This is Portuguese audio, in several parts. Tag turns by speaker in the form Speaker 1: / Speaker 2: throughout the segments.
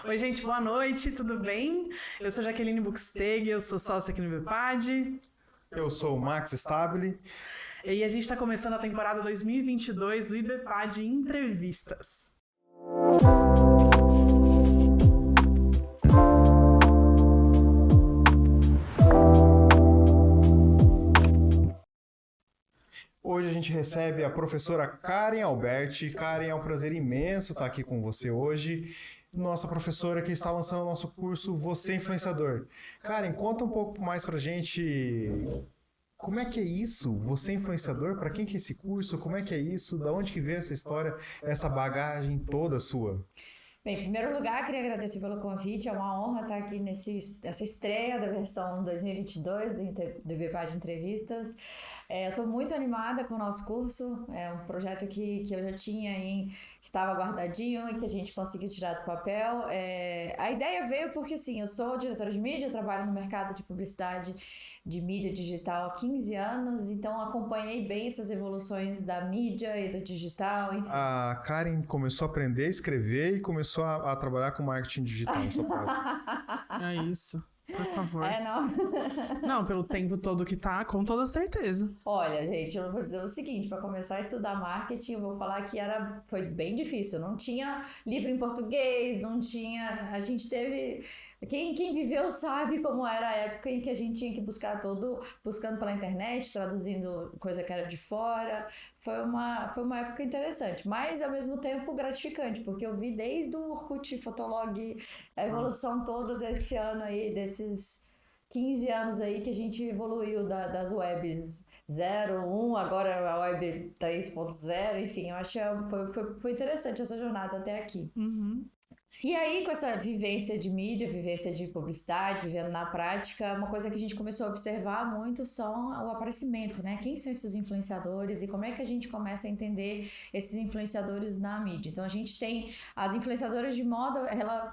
Speaker 1: Oi, gente, boa noite, tudo bem? Eu sou Jaqueline Buxteg, eu sou sócia aqui no IBPAD.
Speaker 2: Eu sou o Max Stabile.
Speaker 1: E a gente está começando a temporada 2022 do IBPAD Entrevistas.
Speaker 2: Hoje a gente recebe a professora Karen Alberti. Karen, é um prazer imenso estar aqui com você hoje. Nossa professora que está lançando o nosso curso Você Influenciador. Karen, conta um pouco mais pra gente como é que é isso, Você Influenciador, para quem que é esse curso, como é que é isso, da onde que veio essa história, essa bagagem toda sua?
Speaker 3: Bem, em primeiro lugar, queria agradecer pelo convite, é uma honra estar aqui nessa estreia da versão 2022 do IBPAD Entrevistas. Eu estou muito animada com o nosso curso, é um projeto que eu já tinha aí, que estava guardadinho e que a gente conseguiu tirar do papel. A ideia veio porque, assim, eu sou diretora de mídia, trabalho no mercado de publicidade de mídia digital há 15 anos, então acompanhei bem essas evoluções da mídia e do digital, enfim.
Speaker 2: A Karen começou a aprender a escrever e começou a trabalhar com marketing digital no seu caso.
Speaker 1: É isso, por favor.
Speaker 3: Não.
Speaker 1: Não, pelo tempo todo que tá, com toda certeza.
Speaker 3: Olha, gente, eu vou dizer o seguinte, para começar a estudar marketing, eu vou falar que foi bem difícil, não tinha livro em português, não tinha, a gente teve... Quem viveu sabe como era a época em que a gente tinha que buscando pela internet, traduzindo coisa que era de fora. Foi uma época interessante, mas ao mesmo tempo gratificante, porque eu vi desde o Orkut, Fotolog, a evolução toda desse ano aí, desses 15 anos aí que a gente evoluiu das webs 0, 1, agora a web 3.0, enfim, eu acho que foi interessante essa jornada até aqui.
Speaker 1: Uhum.
Speaker 3: E aí, com essa vivência de mídia, vivência de publicidade, vivendo na prática, uma coisa que a gente começou a observar muito são o aparecimento, né? Quem são esses influenciadores e como é que a gente começa a entender esses influenciadores na mídia? Então, a gente tem as influenciadoras de moda,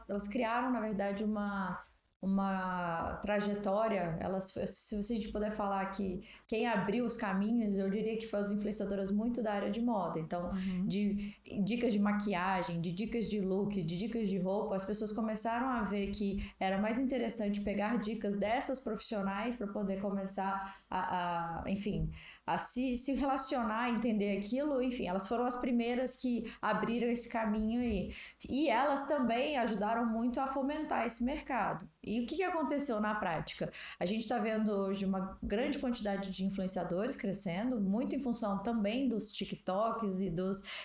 Speaker 3: elas criaram, na verdade, uma trajetória, se a gente puder falar que quem abriu os caminhos, eu diria que foram as influenciadoras muito da área de moda. Então, de dicas de maquiagem, de dicas de look, de dicas de roupa, as pessoas começaram a ver que era mais interessante pegar dicas dessas profissionais para poder começar enfim, a se relacionar, entender aquilo. Enfim, elas foram as primeiras que abriram esse caminho aí. E elas também ajudaram muito a fomentar esse mercado. E o que aconteceu na prática? A gente está vendo hoje uma grande quantidade de influenciadores crescendo, muito em função também dos TikToks e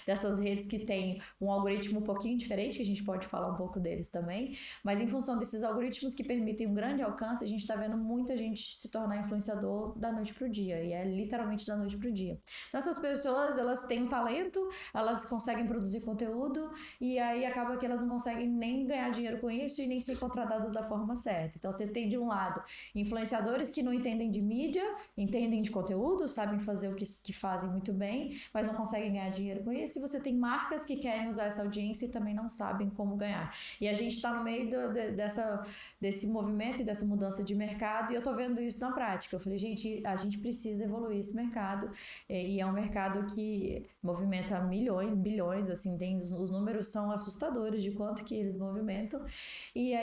Speaker 3: dessas redes que têm um algoritmo um pouquinho diferente, que a gente pode falar um pouco deles também, mas em função desses algoritmos que permitem um grande alcance, a gente está vendo muita gente se tornar influenciador da noite para o dia, e é literalmente da noite para o dia. Então essas pessoas, elas têm um talento, elas conseguem produzir conteúdo, e aí acaba que elas não conseguem nem ganhar dinheiro com isso e nem ser contratadas da forma certa. Então você tem de um lado influenciadores que não entendem de mídia, entendem de conteúdo, sabem fazer o que fazem muito bem, mas não conseguem ganhar dinheiro com isso, e você tem marcas que querem usar essa audiência e também não sabem como ganhar. E a gente está no meio desse movimento e dessa mudança de mercado, e eu tô vendo isso na prática. Eu falei, gente, a gente precisa evoluir esse mercado, e é um mercado que movimenta milhões, bilhões, assim, os números são assustadores de quanto que eles movimentam, e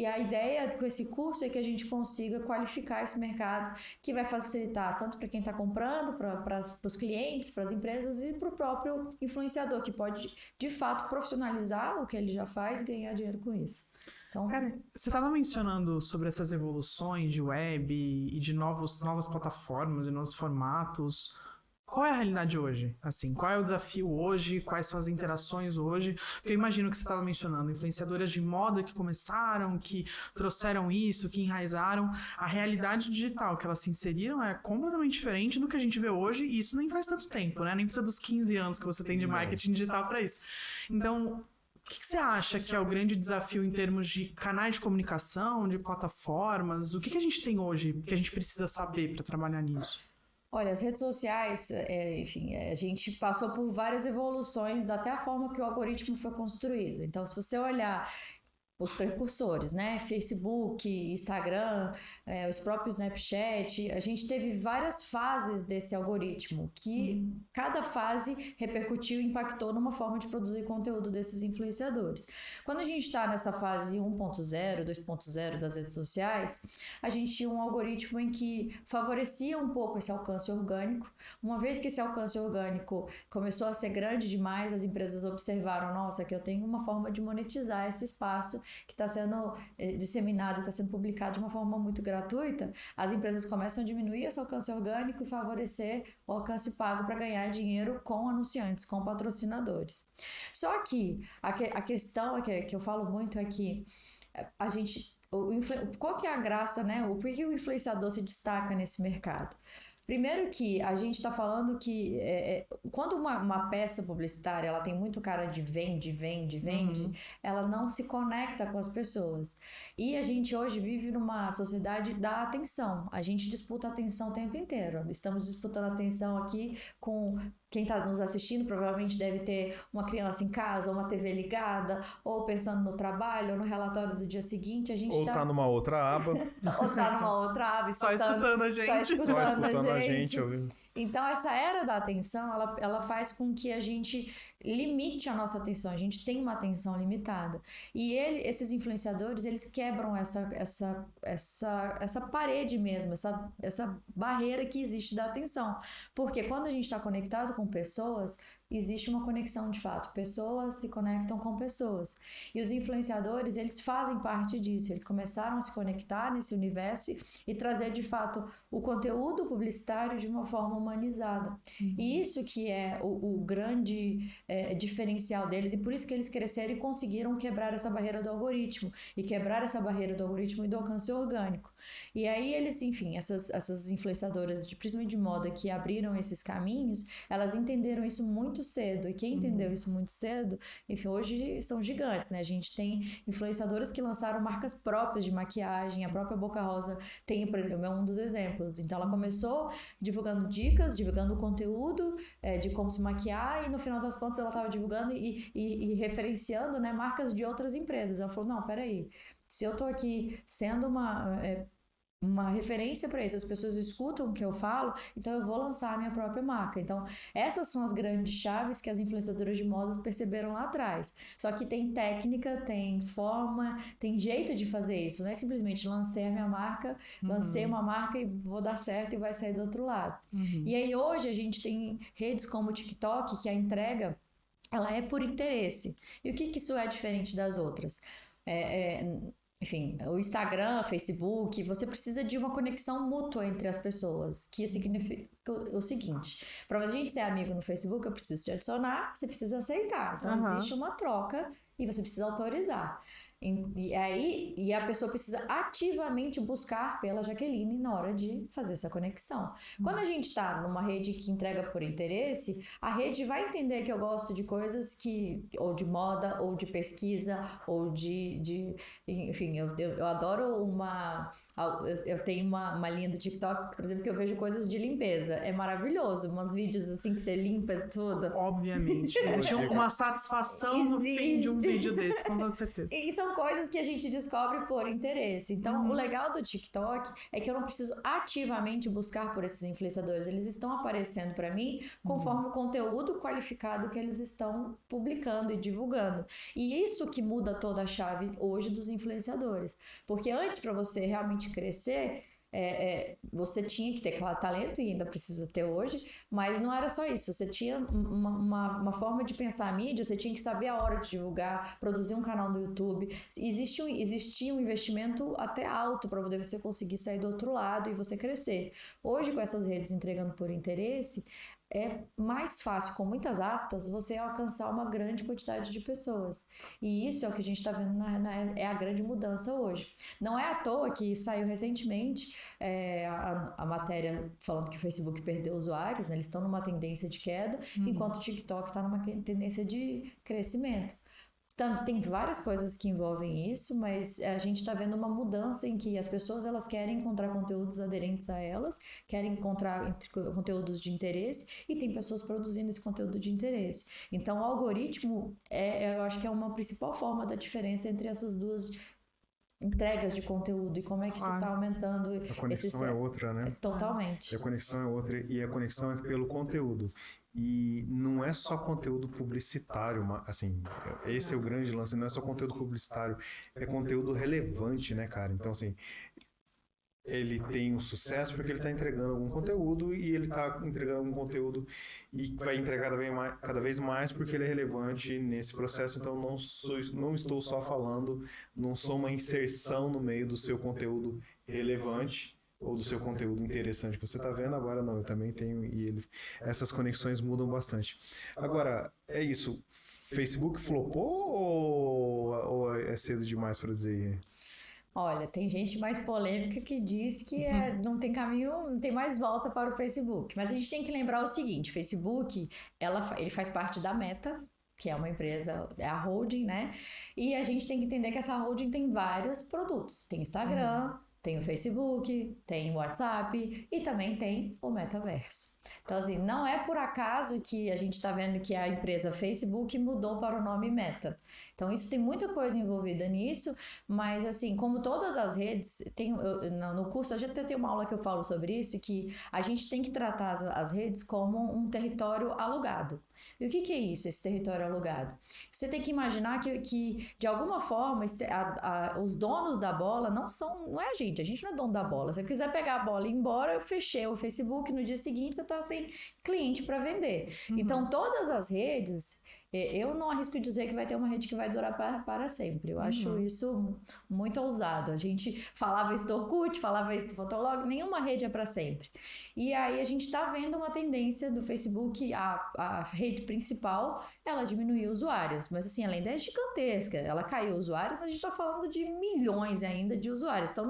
Speaker 3: a ideia com esse curso é que a gente consiga qualificar esse mercado, que vai facilitar tanto para quem está comprando, para os clientes, para as empresas e para o próprio influenciador, que pode, de fato, profissionalizar o que ele já faz e ganhar dinheiro com isso. Então,
Speaker 1: Cara, você estava mencionando sobre essas evoluções de web e de novas plataformas e novos formatos. Qual é a realidade hoje? Assim, qual é o desafio hoje? Quais são as interações hoje? Porque eu imagino que você estava mencionando influenciadoras de moda que começaram, que trouxeram isso, que enraizaram. A realidade digital que elas se inseriram é completamente diferente do que a gente vê hoje, e isso nem faz tanto tempo, né? Nem precisa dos 15 anos que você tem de marketing digital para isso. Então, o que você acha que é o grande desafio em termos de canais de comunicação, de plataformas? O que a gente tem hoje que a gente precisa saber para trabalhar nisso?
Speaker 3: Olha, as redes sociais, enfim, a gente passou por várias evoluções, até a forma que o algoritmo foi construído. Então, se você olhar os precursores, né? Facebook, Instagram, os próprios Snapchat. A gente teve várias fases desse algoritmo, que cada fase repercutiu e impactou numa forma de produzir conteúdo desses influenciadores. Quando a gente está nessa fase 1.0, 2.0 das redes sociais, a gente tinha um algoritmo em que favorecia um pouco esse alcance orgânico. Uma vez que esse alcance orgânico começou a ser grande demais, as empresas observaram, nossa, que eu tenho uma forma de monetizar esse espaço que está sendo disseminado, está sendo publicado de uma forma muito gratuita. As empresas começam a diminuir esse alcance orgânico e favorecer o alcance pago para ganhar dinheiro com anunciantes, com patrocinadores. Só que a questão que eu falo muito é que a gente... Qual que é a graça, né? Por que o influenciador se destaca nesse mercado? Primeiro que a gente está falando que quando uma peça publicitária ela tem muito cara de vende, ela não se conecta com as pessoas. E a gente hoje vive numa sociedade da atenção. A gente disputa a atenção o tempo inteiro. Estamos disputando a atenção aqui com... Quem está nos assistindo provavelmente deve ter uma criança em casa, ou uma TV ligada, ou pensando no trabalho, ou no relatório do dia seguinte. A gente
Speaker 2: ou tá numa outra aba.
Speaker 3: Ou tá numa outra aba.
Speaker 1: Só escutando a gente.
Speaker 3: Só escutando a gente.
Speaker 2: Eu...
Speaker 3: Então, essa era da atenção, ela faz com que a gente limite a nossa atenção. A gente tem uma atenção limitada. E esses influenciadores, eles quebram essa parede mesmo, essa barreira que existe da atenção. Porque quando a gente está conectado com pessoas, existe uma conexão de fato. Pessoas se conectam com pessoas. E os influenciadores, eles fazem parte disso. Eles começaram a se conectar nesse universo e trazer, de fato, o conteúdo publicitário de uma forma humanizada. E isso que é o grande diferencial deles, e por isso que eles cresceram e conseguiram quebrar essa barreira do algoritmo, e quebrar essa barreira do algoritmo e do alcance orgânico. E aí eles, enfim, essas influenciadoras, principalmente de moda, que abriram esses caminhos, elas entenderam isso muito cedo, e quem entendeu isso muito cedo, enfim, hoje são gigantes, né? A gente tem influenciadoras que lançaram marcas próprias de maquiagem, a própria Boca Rosa tem, por exemplo, é um dos exemplos. Então ela começou divulgando dicas, divulgando conteúdo de como se maquiar, e no final das contas ela estava divulgando e referenciando, né, marcas de outras empresas. Ela falou, não, peraí, se eu tô aqui sendo uma referência para isso, as pessoas escutam o que eu falo, então eu vou lançar a minha própria marca. Então, essas são as grandes chaves que as influenciadoras de modas perceberam lá atrás. Só que tem técnica, tem forma, tem jeito de fazer isso. Não é simplesmente lancei a minha marca, lancei uma marca e vou dar certo e vai sair do outro lado. E aí hoje a gente tem redes como o TikTok, que a entrega ela é por interesse. E o que isso é diferente das outras? Enfim, o Instagram, Facebook, você precisa de uma conexão mútua entre as pessoas, que significa o seguinte, para a gente ser amigo no Facebook, eu preciso te adicionar, você precisa aceitar. Então, existe uma troca e você precisa autorizar. E a pessoa precisa ativamente buscar pela Jaqueline na hora de fazer essa conexão. Quando a gente está numa rede que entrega por interesse, a rede vai entender que eu gosto de coisas ou de moda, ou de pesquisa, ou enfim, eu adoro eu tenho uma linha do TikTok, por exemplo, que eu vejo coisas de limpeza. É maravilhoso, uns vídeos assim que você limpa tudo.
Speaker 1: Obviamente. Existe uma satisfação no fim de um vídeo desse, com toda certeza.
Speaker 3: E são coisas que a gente descobre por interesse. Então, o legal do TikTok é que eu não preciso ativamente buscar por esses influenciadores. Eles estão aparecendo para mim conforme o conteúdo qualificado que eles estão publicando e divulgando. E isso que muda toda a chave hoje dos influenciadores. Porque antes, para você realmente crescer, você tinha que ter, claro, talento, e ainda precisa ter hoje, mas não era só isso. Você tinha uma forma de pensar a mídia, você tinha que saber a hora de divulgar, produzir um canal no YouTube. Existia um investimento até alto para poder você conseguir sair do outro lado e você crescer. Hoje, com essas redes entregando por interesse, é mais fácil, com muitas aspas, você alcançar uma grande quantidade de pessoas. E isso é o que a gente está vendo, é a grande mudança hoje. Não é à toa que saiu recentemente a matéria falando que o Facebook perdeu usuários, né? Eles estão numa tendência de queda, enquanto o TikTok está numa tendência de crescimento. Tem várias coisas que envolvem isso, mas a gente está vendo uma mudança em que as pessoas elas querem encontrar conteúdos aderentes a elas, querem encontrar conteúdos de interesse e tem pessoas produzindo esse conteúdo de interesse. Então, o algoritmo, eu acho que é uma principal forma da diferença entre essas duas entregas de conteúdo e como é que isso está aumentando.
Speaker 2: A conexão é outra, né?
Speaker 3: Totalmente.
Speaker 2: A conexão é outra e a conexão é pelo conteúdo. E não é só conteúdo publicitário, assim, esse é o grande lance, não é só conteúdo publicitário, é conteúdo relevante, né, cara? Então, assim, ele tem um sucesso porque ele está entregando algum conteúdo e ele está entregando algum conteúdo e vai entregar cada vez mais porque ele é relevante nesse processo. Então, não estou só falando, não sou uma inserção no meio do seu conteúdo relevante ou do seu conteúdo interessante que você está vendo. Agora não, eu também tenho essas conexões mudam bastante. Agora, é isso, Facebook flopou ou é cedo demais para dizer?
Speaker 3: Olha, tem gente mais polêmica que diz que não tem caminho, não tem mais volta para o Facebook. Mas a gente tem que lembrar o seguinte, o Facebook, ele faz parte da Meta, que é uma empresa, é a holding, né? E a gente tem que entender que essa holding tem vários produtos. Tem Instagram, tem o Facebook, tem o WhatsApp e também tem o metaverso. Então, assim, não é por acaso que a gente está vendo que a empresa Facebook mudou para o nome Meta. Então, isso tem muita coisa envolvida nisso, mas, assim, como todas as redes, no curso, hoje até tem uma aula que eu falo sobre isso, que a gente tem que tratar as redes como um território alugado. E o que é isso, esse território alugado? Você tem que imaginar que de alguma forma, os donos da bola não é a gente não é dono da bola. Se você quiser pegar a bola e ir embora, eu fechei o Facebook, no dia seguinte você está sem cliente para vender. Então, todas as redes, eu não arrisco dizer que vai ter uma rede que vai durar para sempre. Eu acho isso muito ousado. A gente falava isso do Orkut, falava isso do Fotolog, nenhuma rede é para sempre. E aí a gente está vendo uma tendência do Facebook, a rede principal, ela diminuiu usuários. Mas assim, além é gigantesca. Ela caiu usuários, mas a gente está falando de milhões ainda de usuários. Então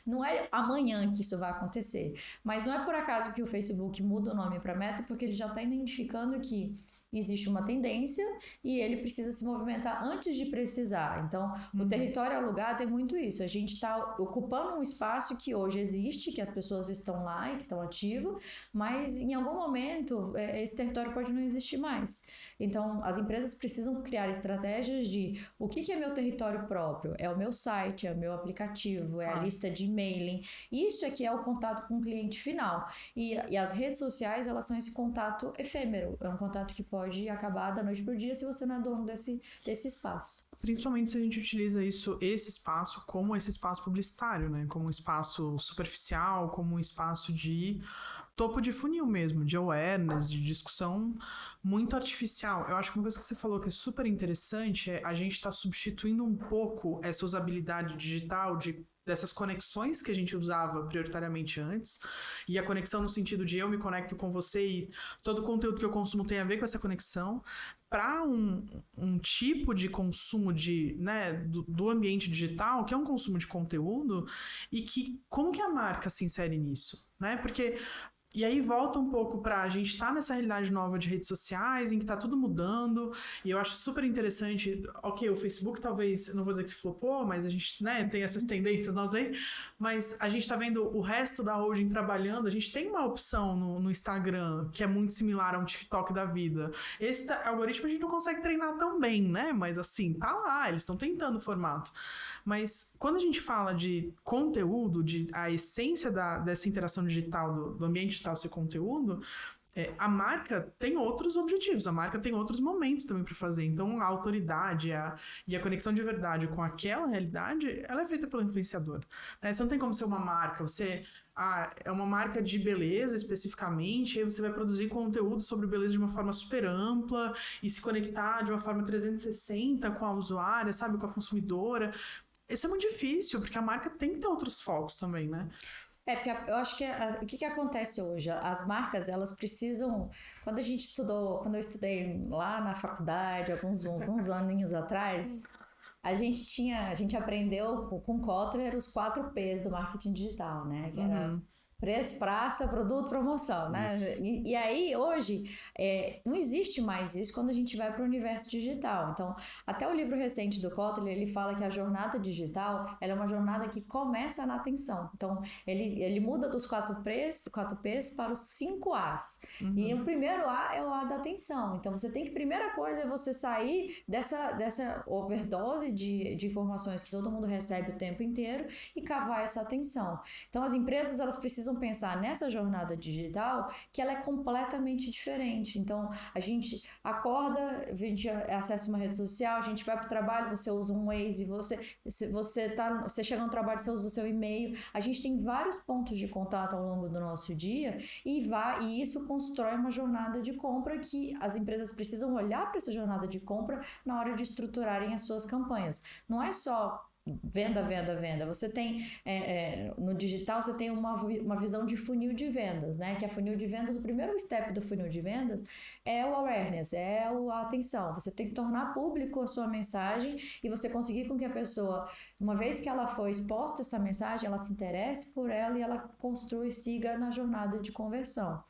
Speaker 3: não é amanhã que isso vai acontecer. Mas não é por acaso que o Facebook muda o nome para Meta, porque ele já está identificando que existe uma tendência e ele precisa se movimentar antes de precisar. Então, o território alugado é muito isso. A gente está ocupando um espaço que hoje existe, que as pessoas estão lá e que estão ativos, mas em algum momento esse território pode não existir mais. Então, as empresas precisam criar estratégias de o que é meu território próprio? É o meu site, é o meu aplicativo, é a lista de e-mailing. Isso é que é o contato com o cliente final. E as redes sociais, elas são esse contato efêmero. É um contato que pode acabar da noite pro dia se você não é dono desse espaço.
Speaker 1: Principalmente se a gente utiliza esse espaço como esse espaço publicitário, né? Como um espaço superficial, como um espaço de topo de funil mesmo, de awareness, de discussão muito artificial. Eu acho que uma coisa que você falou que é super interessante é a gente estar substituindo um pouco essa usabilidade digital dessas conexões que a gente usava prioritariamente antes, e a conexão no sentido de eu me conecto com você e todo o conteúdo que eu consumo tem a ver com essa conexão, para um tipo de consumo do ambiente digital, que é um consumo de conteúdo, e que como que a marca se insere nisso? Né? Porque e aí volta um pouco pra gente estar nessa realidade nova de redes sociais, em que tá tudo mudando, e eu acho super interessante, ok, o Facebook talvez, não vou dizer que flopou, mas a gente, tem essas tendências novas aí, mas a gente tá vendo o resto da holding trabalhando, a gente tem uma opção no Instagram, que é muito similar a um TikTok da vida. Esse algoritmo a gente não consegue treinar tão bem, né, mas assim, tá lá, eles estão tentando o formato. Mas quando a gente fala de conteúdo, a essência dessa interação digital, do ambiente digital ser conteúdo, a marca tem outros objetivos, a marca tem outros momentos também para fazer. Então a autoridade e a conexão de verdade com aquela realidade, ela é feita pelo influenciador, né? Você não tem como ser uma marca, você é uma marca de beleza especificamente, aí você vai produzir conteúdo sobre beleza de uma forma super ampla e se conectar de uma forma 360 com a usuária, sabe, com a consumidora. Isso é muito difícil, porque a marca tem que ter outros focos também, né?
Speaker 3: Porque eu acho que o que acontece hoje? As marcas, elas precisam... Quando eu estudei lá na faculdade, alguns aninhos atrás, a gente aprendeu com Kotler os 4 P's do marketing digital, né? Que era Preço, praça, produto, promoção, né? E aí, hoje, não existe mais isso quando a gente vai para o universo digital. Então, até o livro recente do Kotler, ele fala que a jornada digital, ela é uma jornada que começa na atenção. Então, ele muda dos 4Ps para os 5As. E o primeiro A é o A da atenção. Então, você tem que, primeira coisa é você sair dessa overdose de informações que todo mundo recebe o tempo inteiro e cavar essa atenção. Então, as empresas, elas precisam pensar nessa jornada digital que ela é completamente diferente. Então, a gente acorda, a gente acessa uma rede social, a gente vai para o trabalho, você usa um Waze, você chega no trabalho, você usa o seu e-mail. A gente tem vários pontos de contato ao longo do nosso dia e isso constrói uma jornada de compra que as empresas precisam olhar para essa jornada de compra na hora de estruturarem as suas campanhas. Não é só venda. Você tem, no digital, você tem uma visão de funil de vendas, né? Que a funil de vendas, o primeiro step do funil de vendas é o awareness, a atenção. Você tem que tornar público a sua mensagem e você conseguir com que a pessoa, uma vez que ela foi exposta a essa mensagem, ela se interesse por ela e ela construa e siga na jornada de conversão.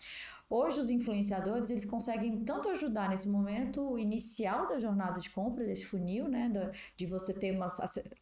Speaker 3: Hoje, os influenciadores, eles conseguem tanto ajudar nesse momento inicial da jornada de compra, desse funil, né, de você ter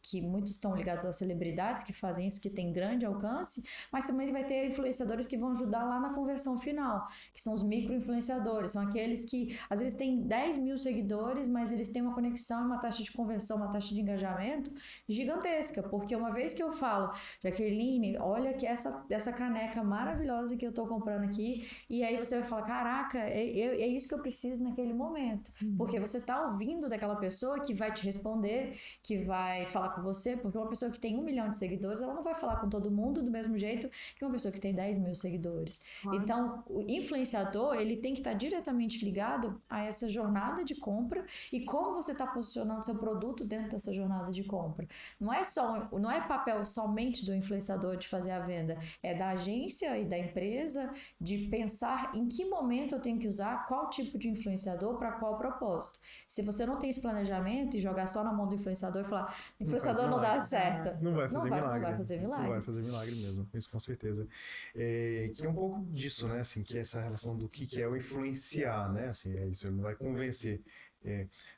Speaker 3: que muitos estão ligados a celebridades que fazem isso, que tem grande alcance, mas também vai ter influenciadores que vão ajudar lá na conversão final, que são os micro-influenciadores, são aqueles que, às vezes, têm 10 mil seguidores, mas eles têm uma conexão e uma taxa de conversão, uma taxa de engajamento gigantesca, porque uma vez que eu falo, Jaqueline, olha que essa caneca maravilhosa que eu tô comprando aqui, e aí você vai falar, caraca, é isso que eu preciso naquele momento. Porque você está ouvindo daquela pessoa que vai te responder, que vai falar com você, porque uma pessoa que tem 1 milhão de seguidores, ela não vai falar com todo mundo do mesmo jeito que uma pessoa que tem 10 mil seguidores. Então, o influenciador, ele tem que estar diretamente ligado a essa jornada de compra e como você está posicionando seu produto dentro dessa jornada de compra. Não é papel somente do influenciador de fazer a venda, é da agência e da empresa de pensar em que momento eu tenho que usar qual tipo de influenciador para qual propósito. Se você não tem esse planejamento e jogar só na mão do influenciador e falar, influenciador não dá certo.
Speaker 2: Não vai fazer milagre.
Speaker 3: Não vai fazer milagre.
Speaker 2: Não vai fazer milagre mesmo, isso com certeza. Que é um pouco disso, né, assim, que é essa relação do que é o influenciar, né, assim, é isso, ele não vai convencer.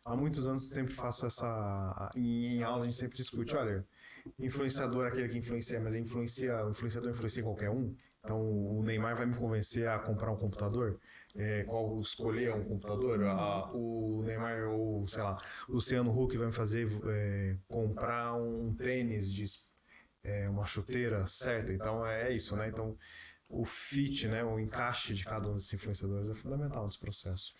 Speaker 2: Há muitos anos eu sempre faço em aula a gente sempre discute, olha, influenciador é aquele que influencia, mas o influenciador influencia qualquer um. Então, o Neymar vai me convencer a comprar um computador? Qual escolher um computador? O Neymar ou, sei lá, o Luciano Huck vai me fazer comprar um tênis, uma chuteira certa. Então, é isso, né? Então, o fit, né? O encaixe de cada um desses influenciadores é fundamental nesse processo.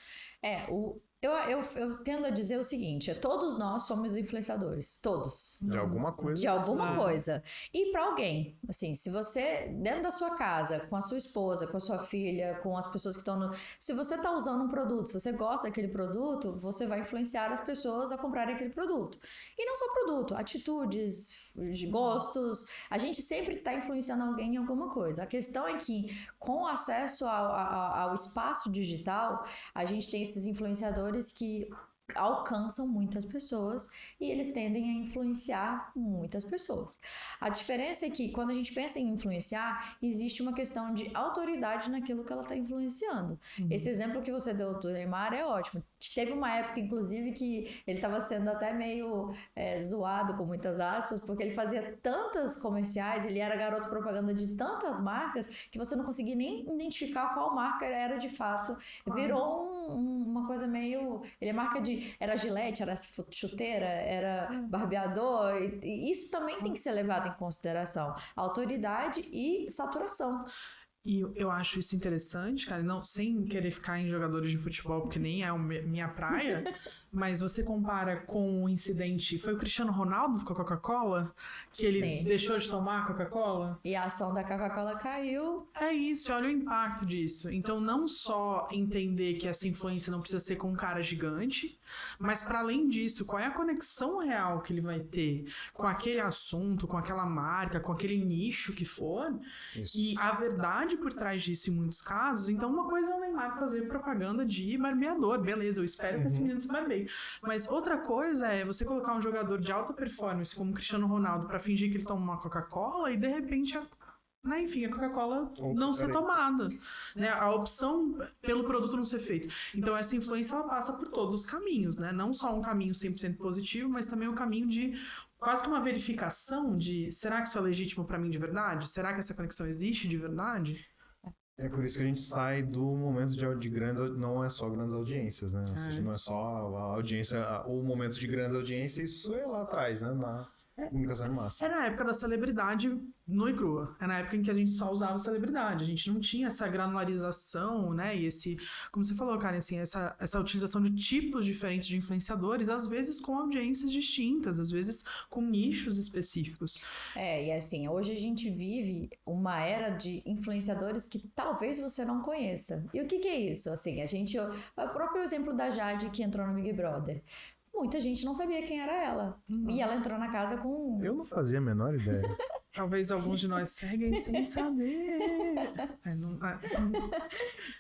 Speaker 3: Eu tendo a dizer o seguinte, todos nós somos influenciadores, todos.
Speaker 2: De alguma coisa.
Speaker 3: De alguma coisa. E para alguém, assim, se você, dentro da sua casa, com a sua esposa, com a sua filha, com as pessoas que estão se você está usando um produto, se você gosta daquele produto, você vai influenciar as pessoas a comprarem aquele produto. E não só produto, atitudes, gostos, a gente sempre está influenciando alguém em alguma coisa. A questão é que, com acesso ao espaço digital, a gente tem esses influenciadores que alcançam muitas pessoas e eles tendem a influenciar muitas pessoas. A diferença é que quando a gente pensa em influenciar, existe uma questão de autoridade naquilo que ela está influenciando. Esse exemplo que você deu do Neymar é ótimo. Teve uma época, inclusive, que ele estava sendo até meio zoado, com muitas aspas, porque ele fazia tantas comerciais, ele era garoto propaganda de tantas marcas, que você não conseguia nem identificar qual marca era de fato. Virou uma coisa meio... Ele é marca de... Era Gillette, era chuteira, era barbeador. E isso também tem que ser levado em consideração. Autoridade e saturação.
Speaker 1: E eu acho isso interessante, cara, não sem querer ficar em jogadores de futebol, porque nem é minha praia, mas você compara com o incidente, foi o Cristiano Ronaldo com a Coca-Cola, que ele deixou de tomar Coca-Cola?
Speaker 3: E a ação da Coca-Cola caiu.
Speaker 1: É isso, olha o impacto disso. Então, não só entender que essa influência não precisa ser com um cara gigante, mas para além disso, qual é a conexão real que ele vai ter com aquele assunto, com aquela marca, com aquele nicho que for, isso. E a verdade por trás disso em muitos casos. Então, uma coisa é o Neymar fazer propaganda de barbeador, beleza, eu espero que esse menino se barbeie. Mas outra coisa é você colocar um jogador de alta performance como o Cristiano Ronaldo para fingir que ele toma uma Coca-Cola e de repente né, enfim, a Coca-Cola
Speaker 2: Opa,
Speaker 1: não ser
Speaker 2: peraí.
Speaker 1: tomada, né, a opção pelo produto não ser feito. Então essa influência ela passa por todos os caminhos, né, não só um caminho 100% positivo, mas também um caminho de quase que uma verificação de será que isso é legítimo para mim de verdade? Será que essa conexão existe de verdade?
Speaker 2: É por isso que a gente sai do momento de grandes, não é só grandes audiências, né? Ou seja, não é só a audiência, o momento de grandes audiências, isso é lá atrás, né? Na comunicação em massa.
Speaker 1: É na época da celebridade nua e crua. É na época em que a gente só usava celebridade. A gente não tinha essa granularização, né? E esse, como você falou, Karen, assim, essa utilização de tipos diferentes de influenciadores, às vezes com audiências distintas, às vezes com nichos específicos.
Speaker 3: E assim, hoje a gente vive uma era de influenciadores que talvez você não conheça. E o que é isso? Assim, o próprio exemplo da Jade que entrou no Big Brother. Muita gente não sabia quem era ela. E ela entrou na casa com...
Speaker 2: Eu não fazia a menor ideia.
Speaker 1: Talvez alguns de nós seguem sem saber.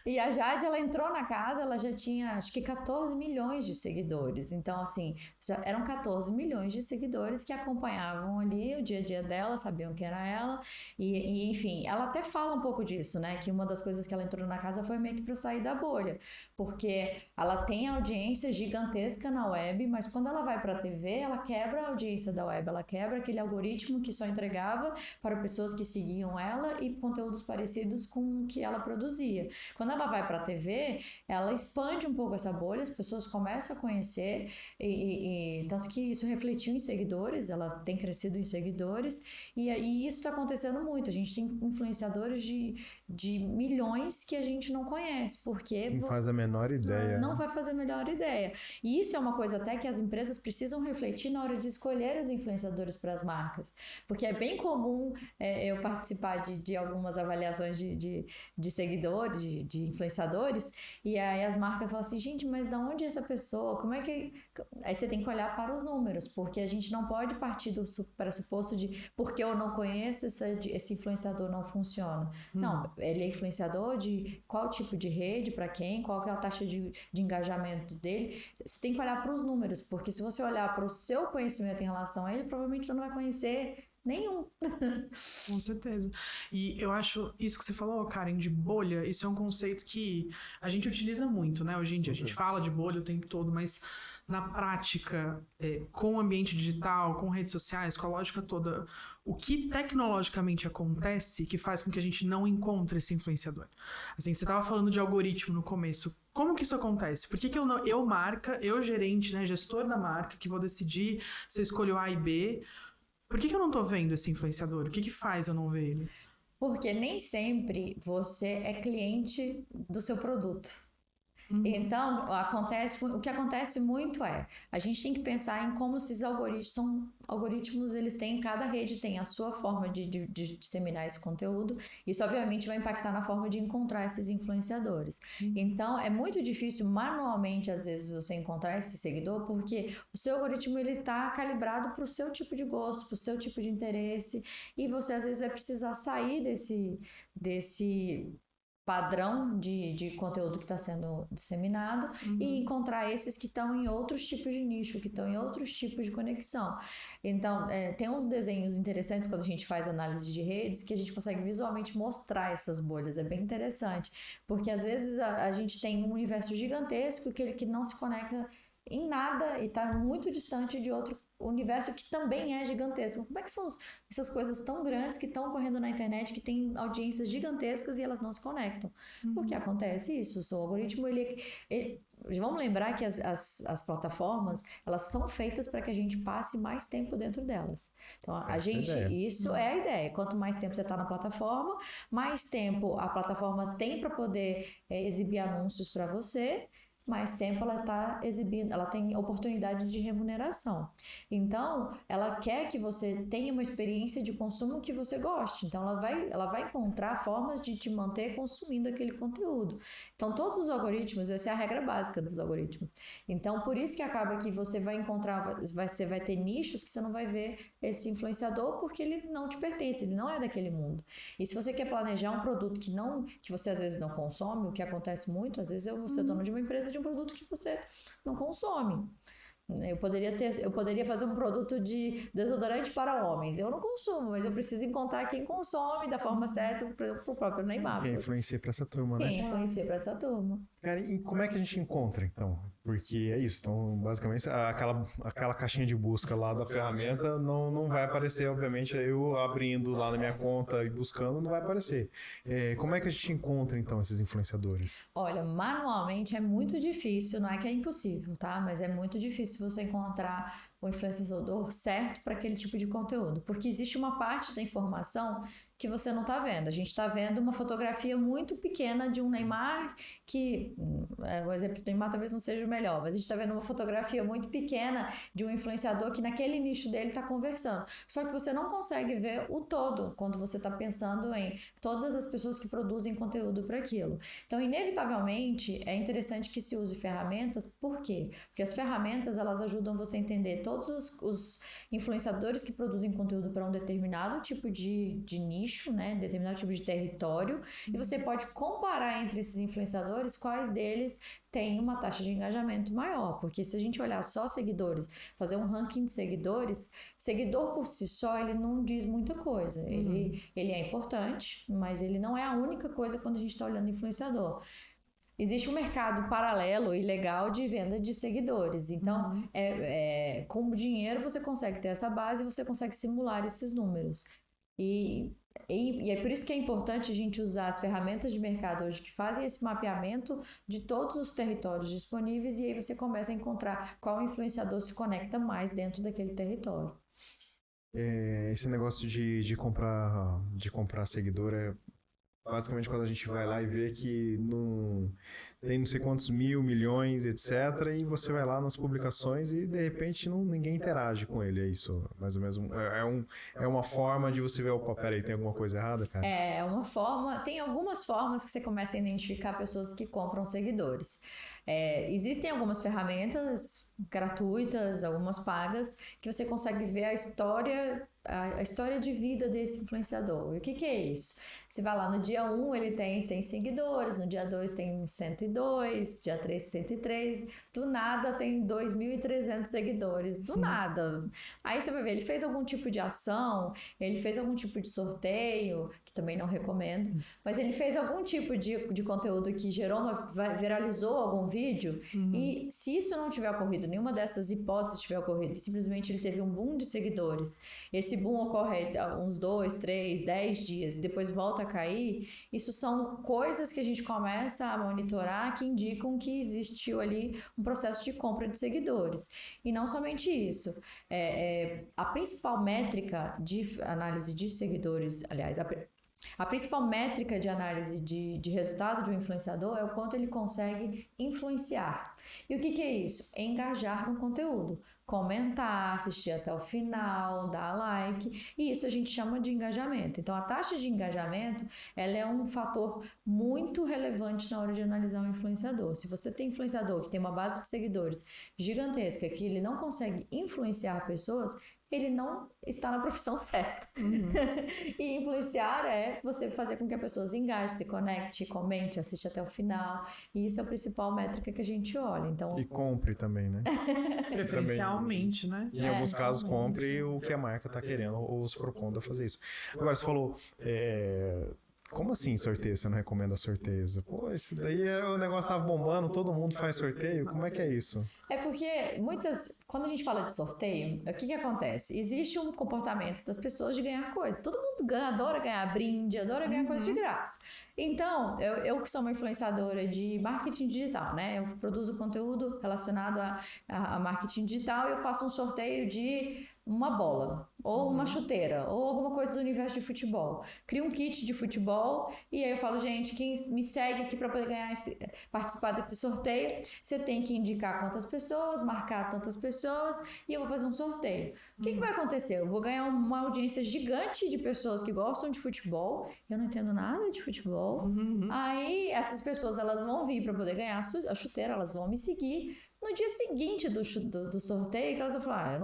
Speaker 3: E a Jade, ela entrou na casa, ela já tinha, acho que 14 milhões de seguidores. Então, assim, já eram 14 milhões de seguidores que acompanhavam ali o dia a dia dela, sabiam quem era ela. E enfim, ela até fala um pouco disso, né? Que uma das coisas que ela entrou na casa foi meio que pra sair da bolha. Porque ela tem audiência gigantesca na web, mas quando ela vai pra TV, ela quebra a audiência da web. Ela quebra aquele algoritmo que só entregava para pessoas que seguiam ela e conteúdos parecidos com o que ela produzia. Quando ela vai para a TV, ela expande um pouco essa bolha, as pessoas começam a conhecer e tanto que isso refletiu em seguidores, ela tem crescido em seguidores e isso está acontecendo muito. A gente tem influenciadores de milhões que a gente não conhece, porque
Speaker 2: Não faz a menor ideia.
Speaker 3: não vai fazer a melhor ideia. E isso é uma coisa até que as empresas precisam refletir na hora de escolher os influenciadores para as marcas, porque é bem comum eu participar de algumas avaliações de seguidores, de influenciadores, e aí as marcas falam assim, gente, mas de onde é essa pessoa? Como é que... Aí você tem que olhar para os números, porque a gente não pode partir do pressuposto de porque eu não conheço, esse influenciador não funciona. Não, ele é influenciador de qual tipo de rede, para quem, qual que é a taxa de engajamento dele. Você tem que olhar para os números, porque se você olhar para o seu conhecimento em relação a ele, provavelmente você não vai conhecer nenhum.
Speaker 1: Com certeza. E eu acho isso que você falou, Karen, de bolha, isso é um conceito que a gente utiliza muito, né? Hoje em dia a gente fala de bolha o tempo todo, mas na prática, com o ambiente digital, com redes sociais, com a lógica toda, o que tecnologicamente acontece que faz com que a gente não encontre esse influenciador? Assim, você estava falando de algoritmo no começo. Como que isso acontece? Por que eu marca, eu gerente, né, gestor da marca, que vou decidir se eu escolho A e B, por que eu não tô vendo esse influenciador? O que faz eu não ver ele?
Speaker 3: Porque nem sempre você é cliente do seu produto. Então, o que acontece muito a gente tem que pensar em como esses algoritmos, eles têm, cada rede tem a sua forma de disseminar esse conteúdo. Isso, obviamente, vai impactar na forma de encontrar esses influenciadores. Então, é muito difícil manualmente, às vezes, você encontrar esse seguidor, porque o seu algoritmo, ele está calibrado para o seu tipo de gosto, para o seu tipo de interesse, e você, às vezes, vai precisar sair desse padrão de conteúdo que está sendo disseminado e encontrar esses que estão em outros tipos de nicho, que estão em outros tipos de conexão. Então, tem uns desenhos interessantes quando a gente faz análise de redes que a gente consegue visualmente mostrar essas bolhas. É bem interessante, porque às vezes a gente tem um universo gigantesco que não se conecta em nada e está muito distante de outro universo que também é gigantesco. Como é que são essas coisas tão grandes que estão correndo na internet, que tem audiências gigantescas e elas não se conectam? Porque acontece isso, o seu algoritmo, vamos lembrar que as plataformas, elas são feitas para que a gente passe mais tempo dentro delas. Então, isso é a ideia. Quanto mais tempo você está na plataforma, mais tempo a plataforma tem para poder exibir anúncios para você, mais tempo ela está exibindo, ela tem oportunidade de remuneração. Então, ela quer que você tenha uma experiência de consumo que você goste. Então, ela vai encontrar formas de te manter consumindo aquele conteúdo. Então, todos os algoritmos, essa é a regra básica dos algoritmos. Então, por isso que acaba que você vai encontrar, você vai ter nichos que você não vai ver esse influenciador porque ele não te pertence, ele não é daquele mundo. E se você quer planejar um produto que você às vezes não consome, o que acontece muito, às vezes você é dono de uma empresa de um produto que você não consome. Eu poderia fazer um produto de desodorante para homens. Eu não consumo, mas eu preciso encontrar quem consome da forma certa para o próprio Neymar.
Speaker 2: Quem influencia para essa turma, né?
Speaker 3: Quem influencia para essa turma.
Speaker 2: Cara, e como é que a gente encontra, então? Porque é isso. Então, basicamente, aquela caixinha de busca lá da ferramenta não vai aparecer, obviamente, eu abrindo lá na minha conta e buscando, não vai aparecer. Como é que a gente encontra, então, esses influenciadores?
Speaker 3: Olha, manualmente é muito difícil, não é que é impossível, tá? Mas é muito difícil você encontrar o influenciador certo para aquele tipo de conteúdo, porque existe uma parte da informação que você não está vendo. A gente está vendo uma fotografia muito pequena de um Neymar que, o exemplo do Neymar talvez não seja o melhor, mas a gente está vendo uma fotografia muito pequena de um influenciador que naquele nicho dele está conversando. Só que você não consegue ver o todo quando você está pensando em todas as pessoas que produzem conteúdo para aquilo. Então, inevitavelmente, é interessante que se use ferramentas. Por quê? Porque as ferramentas, elas ajudam você a entender todos os influenciadores que produzem conteúdo para um determinado tipo de nicho, né, determinado tipo de território, e você pode comparar entre esses influenciadores quais deles têm uma taxa de engajamento maior, porque se a gente olhar só seguidores, fazer um ranking de seguidores, seguidor por si só, ele não diz muita coisa, ele é importante, mas ele não é a única coisa quando a gente está olhando influenciador. Existe um mercado paralelo e legal de venda de seguidores. Então, com o dinheiro você consegue ter essa base e você consegue simular esses números. E é por isso que é importante a gente usar as ferramentas de mercado hoje que fazem esse mapeamento de todos os territórios disponíveis, e aí você começa a encontrar qual influenciador se conecta mais dentro daquele território.
Speaker 2: Esse negócio de comprar seguidor é basicamente quando a gente vai lá e vê que tem não sei quantos milhões, etc. E você vai lá nas publicações e de repente ninguém interage com ele. É isso, mais ou menos. É uma forma de você ver, opa, peraí, tem alguma coisa errada, cara?
Speaker 3: É uma forma. Tem algumas formas que você começa a identificar pessoas que compram seguidores. Existem algumas ferramentas gratuitas, algumas pagas, que você consegue ver a história de vida desse influenciador. E o que é isso? Você vai lá no dia 1, ele tem 100 seguidores, no dia 2 tem 102, dia 3 103, do nada tem 2.300 seguidores, do nada. Aí você vai ver, ele fez algum tipo de ação, ele fez algum tipo de sorteio, que também não recomendo, mas ele fez algum tipo de conteúdo que viralizou algum vídeo, e se isso não tiver ocorrido, nenhuma dessas hipóteses tiver ocorrido, simplesmente ele teve um boom de seguidores, esse boom ocorre uns 2, 3, 10 dias e depois volta a cair, isso são coisas que a gente começa a monitorar que indicam que existiu ali um processo de compra de seguidores. E não somente isso, a principal métrica de análise de seguidores, aliás, a principal métrica de análise de resultado de um influenciador é o quanto ele consegue influenciar. E o que é isso? Engajar no conteúdo. Comentar, assistir até o final, dar like, e isso a gente chama de engajamento. Então, a taxa de engajamento, ela é um fator muito relevante na hora de analisar um influenciador. Se você tem influenciador que tem uma base de seguidores gigantesca, que ele não consegue influenciar pessoas, ele não está na profissão certa. E influenciar é você fazer com que a pessoa se engaje, se conecte, comente, assiste até o final. E isso é a principal métrica que a gente olha. Então...
Speaker 2: E compre também, né?
Speaker 1: Preferencialmente, né?
Speaker 2: Em alguns casos, compre o que a marca está querendo ou se propondo a fazer isso. Agora, você falou... Como assim sorteio? Você não recomenda sorteios? Pô, esse daí o negócio tava bombando, todo mundo faz sorteio. Como é que é isso?
Speaker 3: É porque quando a gente fala de sorteio, o que acontece? Existe um comportamento das pessoas de ganhar coisa. Todo mundo adora ganhar brinde, adora ganhar coisa de graça. Então, eu que sou uma influenciadora de marketing digital, né? Eu produzo conteúdo relacionado a marketing digital e eu faço um sorteio de uma bola, ou uma chuteira, ou alguma coisa do universo de futebol. Crio um kit de futebol e aí eu falo, gente, quem me segue aqui para poder participar desse sorteio, você tem que indicar quantas pessoas, marcar tantas pessoas e eu vou fazer um sorteio. O que vai acontecer? Eu vou ganhar uma audiência gigante de pessoas que gostam de futebol, eu não entendo nada de futebol. Aí essas pessoas, elas vão vir para poder ganhar a chuteira, elas vão me seguir. No dia seguinte do sorteio, elas vão falar,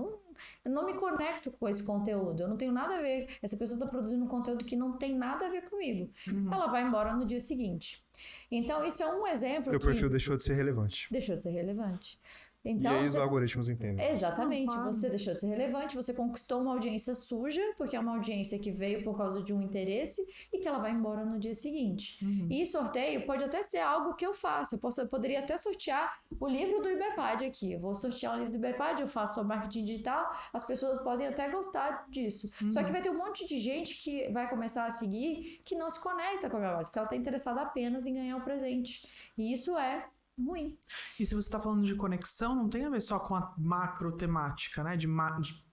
Speaker 3: eu não me conecto com esse conteúdo, eu não tenho nada a ver. Essa pessoa está produzindo um conteúdo que não tem nada a ver comigo. Ela vai embora no dia seguinte. Então, isso é um exemplo.
Speaker 2: Seu perfil deixou de ser relevante.
Speaker 3: Deixou de ser relevante. Então,
Speaker 2: e aí os algoritmos entendem.
Speaker 3: Exatamente.
Speaker 1: Claro.
Speaker 3: Você deixou de ser relevante, você conquistou uma audiência suja, porque é uma audiência que veio por causa de um interesse e que ela vai embora no dia seguinte. E sorteio pode até ser algo que eu faço. Eu poderia até sortear o livro do IBEPAD aqui. Eu vou sortear o livro do IBEPAD, eu faço sobre marketing digital, as pessoas podem até gostar disso. Só que vai ter um monte de gente que vai começar a seguir que não se conecta com a minha voz, porque ela está interessada apenas em ganhar o presente. E isso é ruim.
Speaker 1: E se você está falando de conexão, não tem a ver só com a macro temática, né?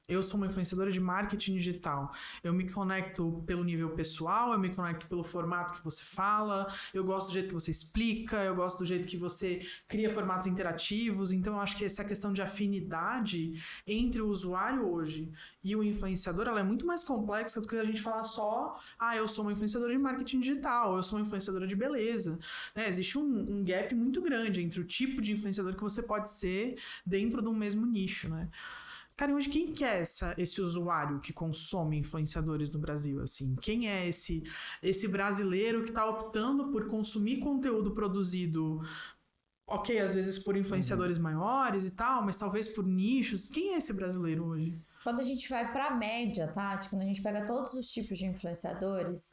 Speaker 1: Eu sou uma influenciadora de marketing digital. Eu me conecto pelo nível pessoal, eu me conecto pelo formato que você fala, eu gosto do jeito que você explica, eu gosto do jeito que você cria formatos interativos. Então, eu acho que essa questão de afinidade entre o usuário hoje e o influenciador, ela é muito mais complexa do que a gente falar só, eu sou uma influenciadora de marketing digital, eu sou uma influenciadora de beleza. Né? Existe um gap muito grande entre o tipo de influenciador que você pode ser dentro de um mesmo nicho, né? Cara, hoje quem que é esse usuário que consome influenciadores no Brasil, assim? Quem é esse brasileiro que está optando por consumir conteúdo produzido, ok, às vezes por influenciadores maiores e tal, mas talvez por nichos? Quem é esse brasileiro hoje?
Speaker 3: Quando a gente vai para a média, tá? Quando a gente pega todos os tipos de influenciadores,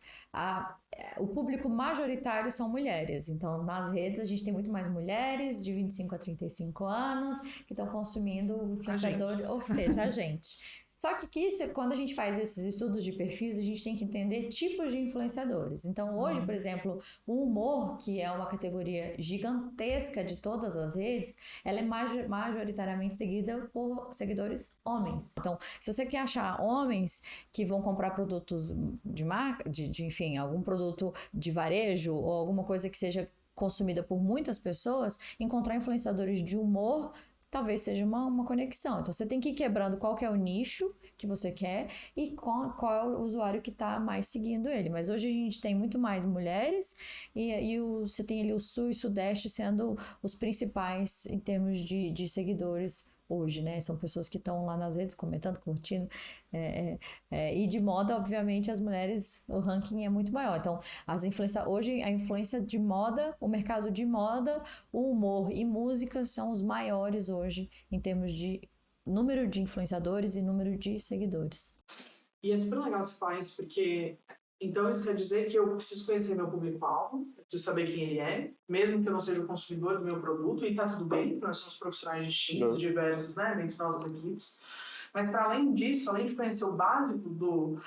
Speaker 3: o público majoritário são mulheres. Então, nas redes, a gente tem muito mais mulheres de 25 a 35 anos que estão consumindo influenciadores, ou seja, a gente. Só que quando a gente faz esses estudos de perfis, a gente tem que entender tipos de influenciadores. Então, hoje, por exemplo, o humor, que é uma categoria gigantesca de todas as redes, ela é majoritariamente seguida por seguidores homens. Então, se você quer achar homens que vão comprar produtos de marca, enfim, algum produto de varejo ou alguma coisa que seja consumida por muitas pessoas, encontrar influenciadores de humor talvez seja uma conexão. Então, você tem que ir quebrando qual que é o nicho que você quer e qual é o usuário que está mais seguindo ele. Mas hoje a gente tem muito mais mulheres e você tem ali o Sul e Sudeste sendo os principais em termos de seguidores hoje, né? São pessoas que estão lá nas redes comentando, curtindo. E de moda, obviamente, as mulheres, o ranking é muito maior. Então, hoje a influência de moda, o mercado de moda, o humor e música são os maiores hoje em termos de número de influenciadores e número de seguidores.
Speaker 1: E é super legal você falar isso, porque então isso quer dizer que eu preciso conhecer meu público-alvo, preciso saber quem ele é, mesmo que eu não seja o consumidor do meu produto, e tá tudo bem, nós somos profissionais distintos, diversos, né, dentro das nossas equipes. Mas para além disso, além de conhecer o básico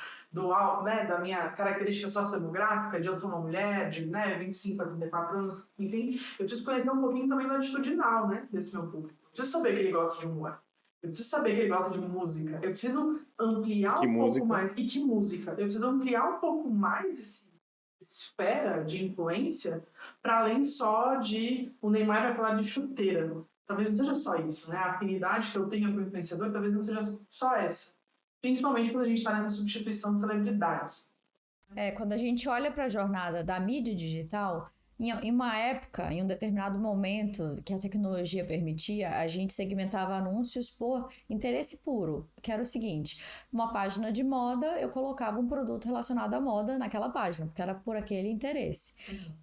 Speaker 1: né, da minha característica sociodemográfica, de eu sou uma mulher, de 25 a 34 anos, enfim, eu preciso conhecer um pouquinho também do atitudinal, né, desse meu público. Eu preciso saber que ele gosta de humor. Eu preciso saber que ele gosta de música. Eu preciso ampliar pouco mais. E que música? Eu preciso ampliar um pouco mais essa esfera de influência para além só de... O Neymar vai falar de chuteira. Talvez não seja só isso, né? A afinidade que eu tenho com o influenciador talvez não seja só essa. Principalmente quando a gente está nessa substituição de celebridades.
Speaker 3: Quando a gente olha para a jornada da mídia digital... Em uma época, em um determinado momento que a tecnologia permitia, a gente segmentava anúncios por interesse puro, que era o seguinte: uma página de moda, eu colocava um produto relacionado à moda naquela página, porque era por aquele interesse.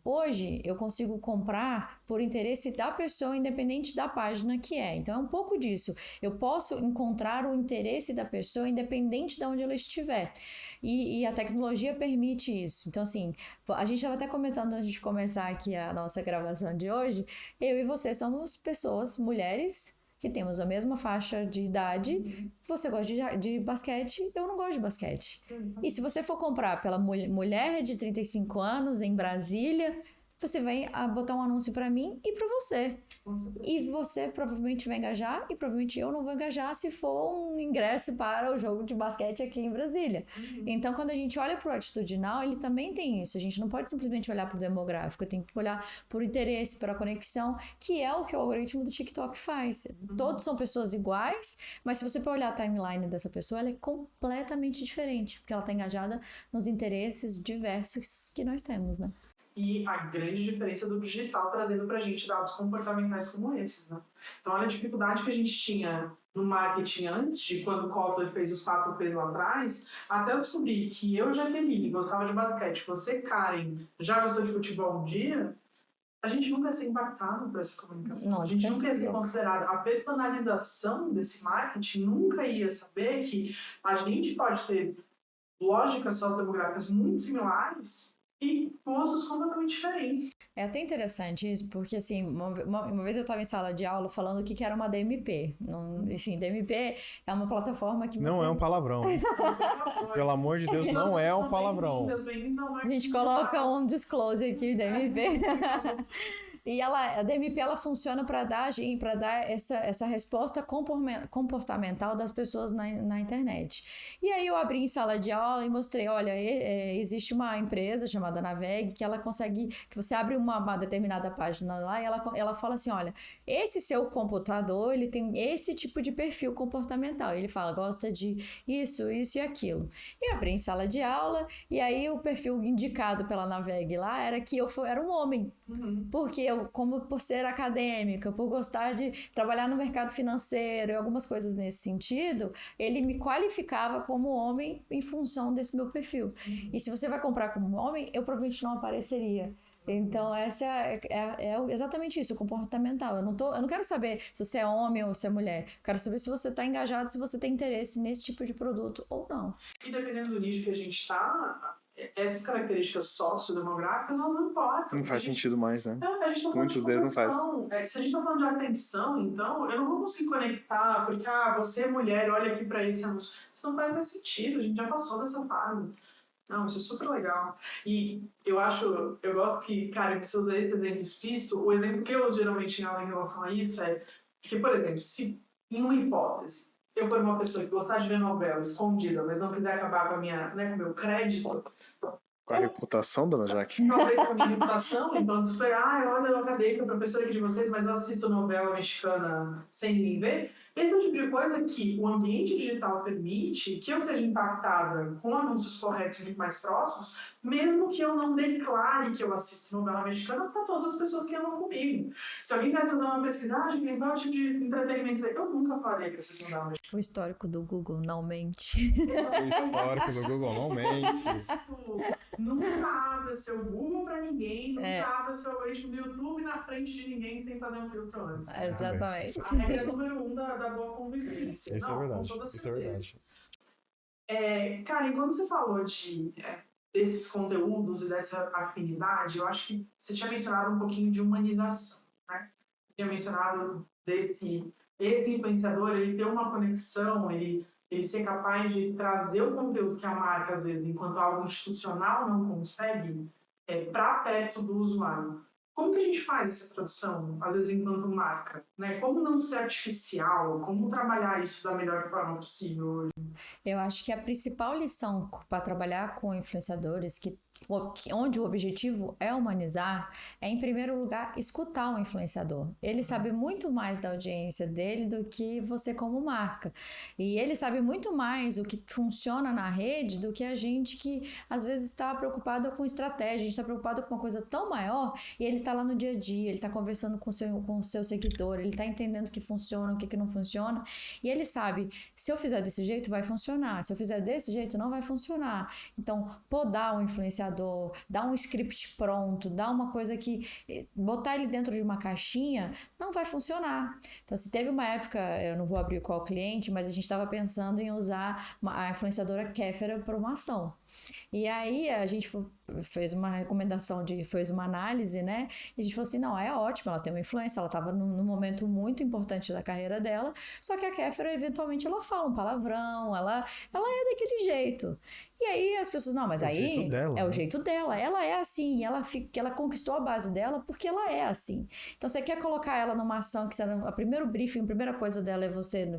Speaker 3: Hoje, eu consigo comprar por interesse da pessoa, independente da página que é. Então, é um pouco disso. Eu posso encontrar o interesse da pessoa, independente de onde ela estiver. E a tecnologia permite isso. Então, assim, a gente estava até comentando antes de começar aqui a nossa gravação de hoje, eu e você somos pessoas, mulheres, que temos a mesma faixa de idade. Você gosta de basquete, eu não gosto de basquete. E se você for comprar pela mulher de 35 anos em Brasília, você vai botar um anúncio para mim e para você. E você provavelmente vai engajar e provavelmente eu não vou engajar se for um ingresso para o jogo de basquete aqui em Brasília. Então, quando a gente olha para o atitudinal, ele também tem isso. A gente não pode simplesmente olhar para o demográfico, tem que olhar por interesse, para a conexão, que é o que o algoritmo do TikTok faz. Todos são pessoas iguais, mas se você for olhar a timeline dessa pessoa, ela é completamente diferente, porque ela está engajada nos interesses diversos que nós temos, né?
Speaker 1: E a grande diferença do digital trazendo pra gente dados comportamentais como esses, né? Então, olha a dificuldade que a gente tinha no marketing antes, de quando o Kotler fez os 4Ps lá atrás, até eu descobrir que eu, Jaqueline, gostava de basquete, você, Karen, já gostou de futebol um dia, a gente nunca ia ser impactado por essa comunicação.
Speaker 3: Não,
Speaker 1: a gente nunca ia ser considerado. A personalização desse marketing nunca ia saber que a gente pode ter lógicas sociodemográficas muito similares e gostos completamente diferentes.
Speaker 3: É até interessante isso, porque assim, uma vez eu estava em sala de aula falando o que era uma DMP. Enfim, DMP é uma plataforma que
Speaker 2: Não é um palavrão. Pelo amor de Deus, não é um palavrão.
Speaker 3: A gente coloca um disclose aqui, DMP. E a DMP ela funciona para dar essa resposta comportamental das pessoas na internet. E aí eu abri em sala de aula e mostrei, olha, existe uma empresa chamada Naveg que ela consegue, que você abre uma determinada página lá e ela fala assim, olha, esse seu computador, ele tem esse tipo de perfil comportamental. Ele fala, gosta de isso e aquilo. E eu abri em sala de aula e aí o perfil indicado pela Naveg lá era que eu era um homem. Porque eu, por ser acadêmica, por gostar de trabalhar no mercado financeiro e algumas coisas nesse sentido, ele me qualificava como homem em função desse meu perfil. E se você vai comprar como homem, eu provavelmente não apareceria. Então, essa é exatamente isso, o comportamental. Eu não quero saber se você é homem ou se é mulher. Eu quero saber se você está engajado, se você tem interesse nesse tipo de produto ou não.
Speaker 1: E dependendo do nicho que a gente está, essas características sociodemográficas, elas não importam.
Speaker 2: Não faz sentido mais, né?
Speaker 1: A gente tá falando
Speaker 2: Muitos deles não faz.
Speaker 1: Se a gente tá falando de atenção, então, eu não vou conseguir conectar, porque, você é mulher, olha aqui pra esse anúncio. Isso não faz mais sentido, a gente já passou dessa fase. Não, isso é super legal. E eu gosto que, cara, que você usa esse exemplo explícito, o exemplo que eu geralmente tenho em relação a isso é que, por exemplo, se em uma hipótese, eu for uma pessoa que gostar de ver novela escondida, mas não quiser acabar com com o meu crédito...
Speaker 2: Com a reputação, dona Jaque?
Speaker 1: Talvez com a minha reputação, então, olha, eu acabei com a professora aqui de vocês, mas eu assisto novela mexicana sem ninguém ver. Esse é o tipo de coisa que o ambiente digital permite que eu seja impactada com anúncios corretos muito mais próximos, mesmo que eu não declare que eu assisto novela mexicana para todas as pessoas que andam comigo. Se alguém vai fazer uma pesquisagem, qual é o tipo de entretenimento? Eu nunca falei que assisto novela mexicana.
Speaker 3: O histórico do Google não mente.
Speaker 2: O histórico do Google não mente.
Speaker 1: Nunca abra seu Google pra ninguém, nunca abra seu algoritmo do YouTube na frente de ninguém sem fazer um filtro antes.
Speaker 3: Exatamente.
Speaker 1: A regra número 1 da boa convivência.
Speaker 2: Isso é verdade. Isso é verdade.
Speaker 1: Karen, quando você falou desses conteúdos e dessa afinidade, eu acho que você tinha mencionado um pouquinho de humanização, né? Você tinha mencionado esse influenciador, ele ter uma conexão, ele ser capaz de trazer o conteúdo que a marca, às vezes, enquanto algo institucional não consegue, para perto do usuário. Como que a gente faz essa tradução, às vezes, enquanto marca? Né? Como não ser artificial? Como trabalhar isso da melhor forma possível hoje?
Speaker 3: Eu acho que a principal lição para trabalhar com influenciadores, onde o objetivo é humanizar, é, em primeiro lugar, escutar o influenciador. Ele sabe muito mais da audiência dele do que você como marca. E ele sabe muito mais o que funciona na rede do que a gente que, às vezes, está preocupado com estratégia, a gente está preocupado com uma coisa tão maior e ele está lá no dia a dia, ele está conversando com o seu seguidor, ele está entendendo o que funciona, o que não funciona, e ele sabe, se eu fizer desse jeito, vai funcionar, se eu fizer desse jeito, não vai funcionar. Então, podar o influenciador, dar um script pronto, dar uma coisa que botar ele dentro de uma caixinha não vai funcionar. Então, se teve uma época, eu não vou abrir qual cliente, mas a gente estava pensando em usar a influenciadora Kéfera para uma ação. E aí a gente fez uma recomendação, fez uma análise, né? E a gente falou assim, não, é ótimo, ela tem uma influência, ela estava num momento muito importante da carreira dela, só que a Kéfera, eventualmente, ela fala um palavrão, ela é daquele jeito. E aí as pessoas, não, mas aí é o jeito dela, ela é assim, ela conquistou a base dela porque ela é assim. Então, você quer colocar ela numa ação que a primeiro briefing, a primeira coisa dela é você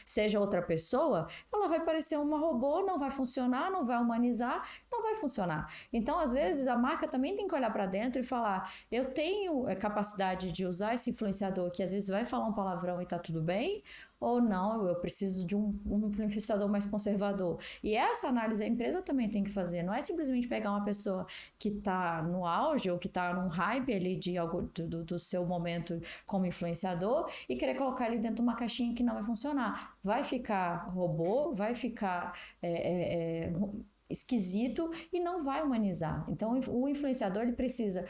Speaker 3: seja outra pessoa, ela vai parecer uma robô, não vai funcionar, não vai humanizar, não vai funcionar. Então, às vezes, a marca também tem que olhar para dentro e falar, eu tenho capacidade de usar esse influenciador que às vezes vai falar um palavrão e tá tudo bem, ou não, eu preciso de um influenciador mais conservador. E essa análise a empresa também tem que fazer. Não é simplesmente pegar uma pessoa que está no auge ou que está num hype ali do seu momento como influenciador e querer colocar ele dentro de uma caixinha que não vai funcionar. Vai ficar robô, vai ficar esquisito e não vai humanizar. Então, o influenciador, ele precisa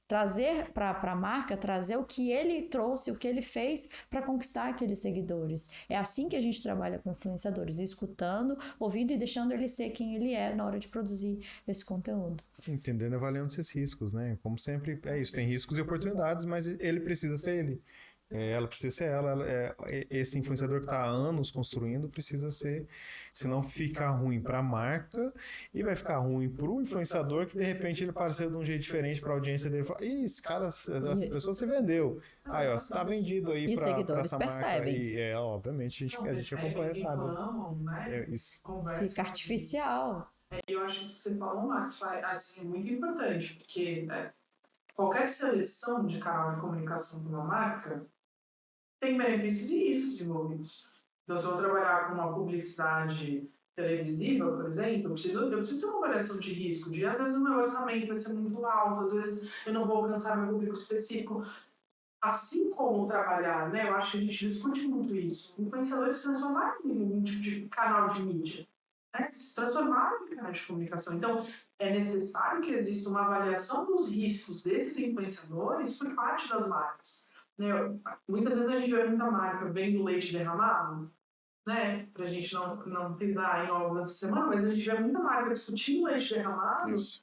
Speaker 3: trazer para a marca, trazer o que ele trouxe, o que ele fez para conquistar aqueles seguidores. É assim que a gente trabalha com influenciadores, escutando, ouvindo e deixando ele ser quem ele é na hora de produzir esse conteúdo.
Speaker 2: Entendendo e avaliando esses riscos, né? Como sempre, é isso, tem riscos e oportunidades, mas ele precisa ser ele. Ela precisa ser esse influenciador que está há anos construindo precisa ser, senão fica ruim para a marca e vai ficar ruim para o influenciador que de repente ele apareceu de um jeito diferente para a audiência dele. Fala, esse cara, essa pessoa se vendeu. Aí, ó, você está vendido aí para essa marca. E obviamente a gente acompanha, sabe?
Speaker 1: Né?
Speaker 2: Isso.
Speaker 3: Fica artificial.
Speaker 1: Eu acho que isso que você falou, Max, assim, é muito importante, porque qualquer seleção de canal de comunicação de uma marca tem benefícios e riscos envolvidos. Então, se eu vou trabalhar com uma publicidade televisiva, por exemplo, eu preciso ter uma avaliação de risco. Às vezes o meu orçamento vai ser muito alto, às vezes eu não vou alcançar meu público específico. Assim como trabalhar, né? Eu acho que a gente discute muito isso. Influenciadores se transformaram em um tipo de canal de mídia. Né? Se transformaram em canal de comunicação. Então, é necessário que exista uma avaliação dos riscos desses influenciadores por parte das marcas. Né? Muitas vezes a gente vê muita marca vendo leite derramado, né? Pra gente não pisar em ovos essa semana, mas a gente vê muita marca discutindo leite derramado.
Speaker 2: Isso.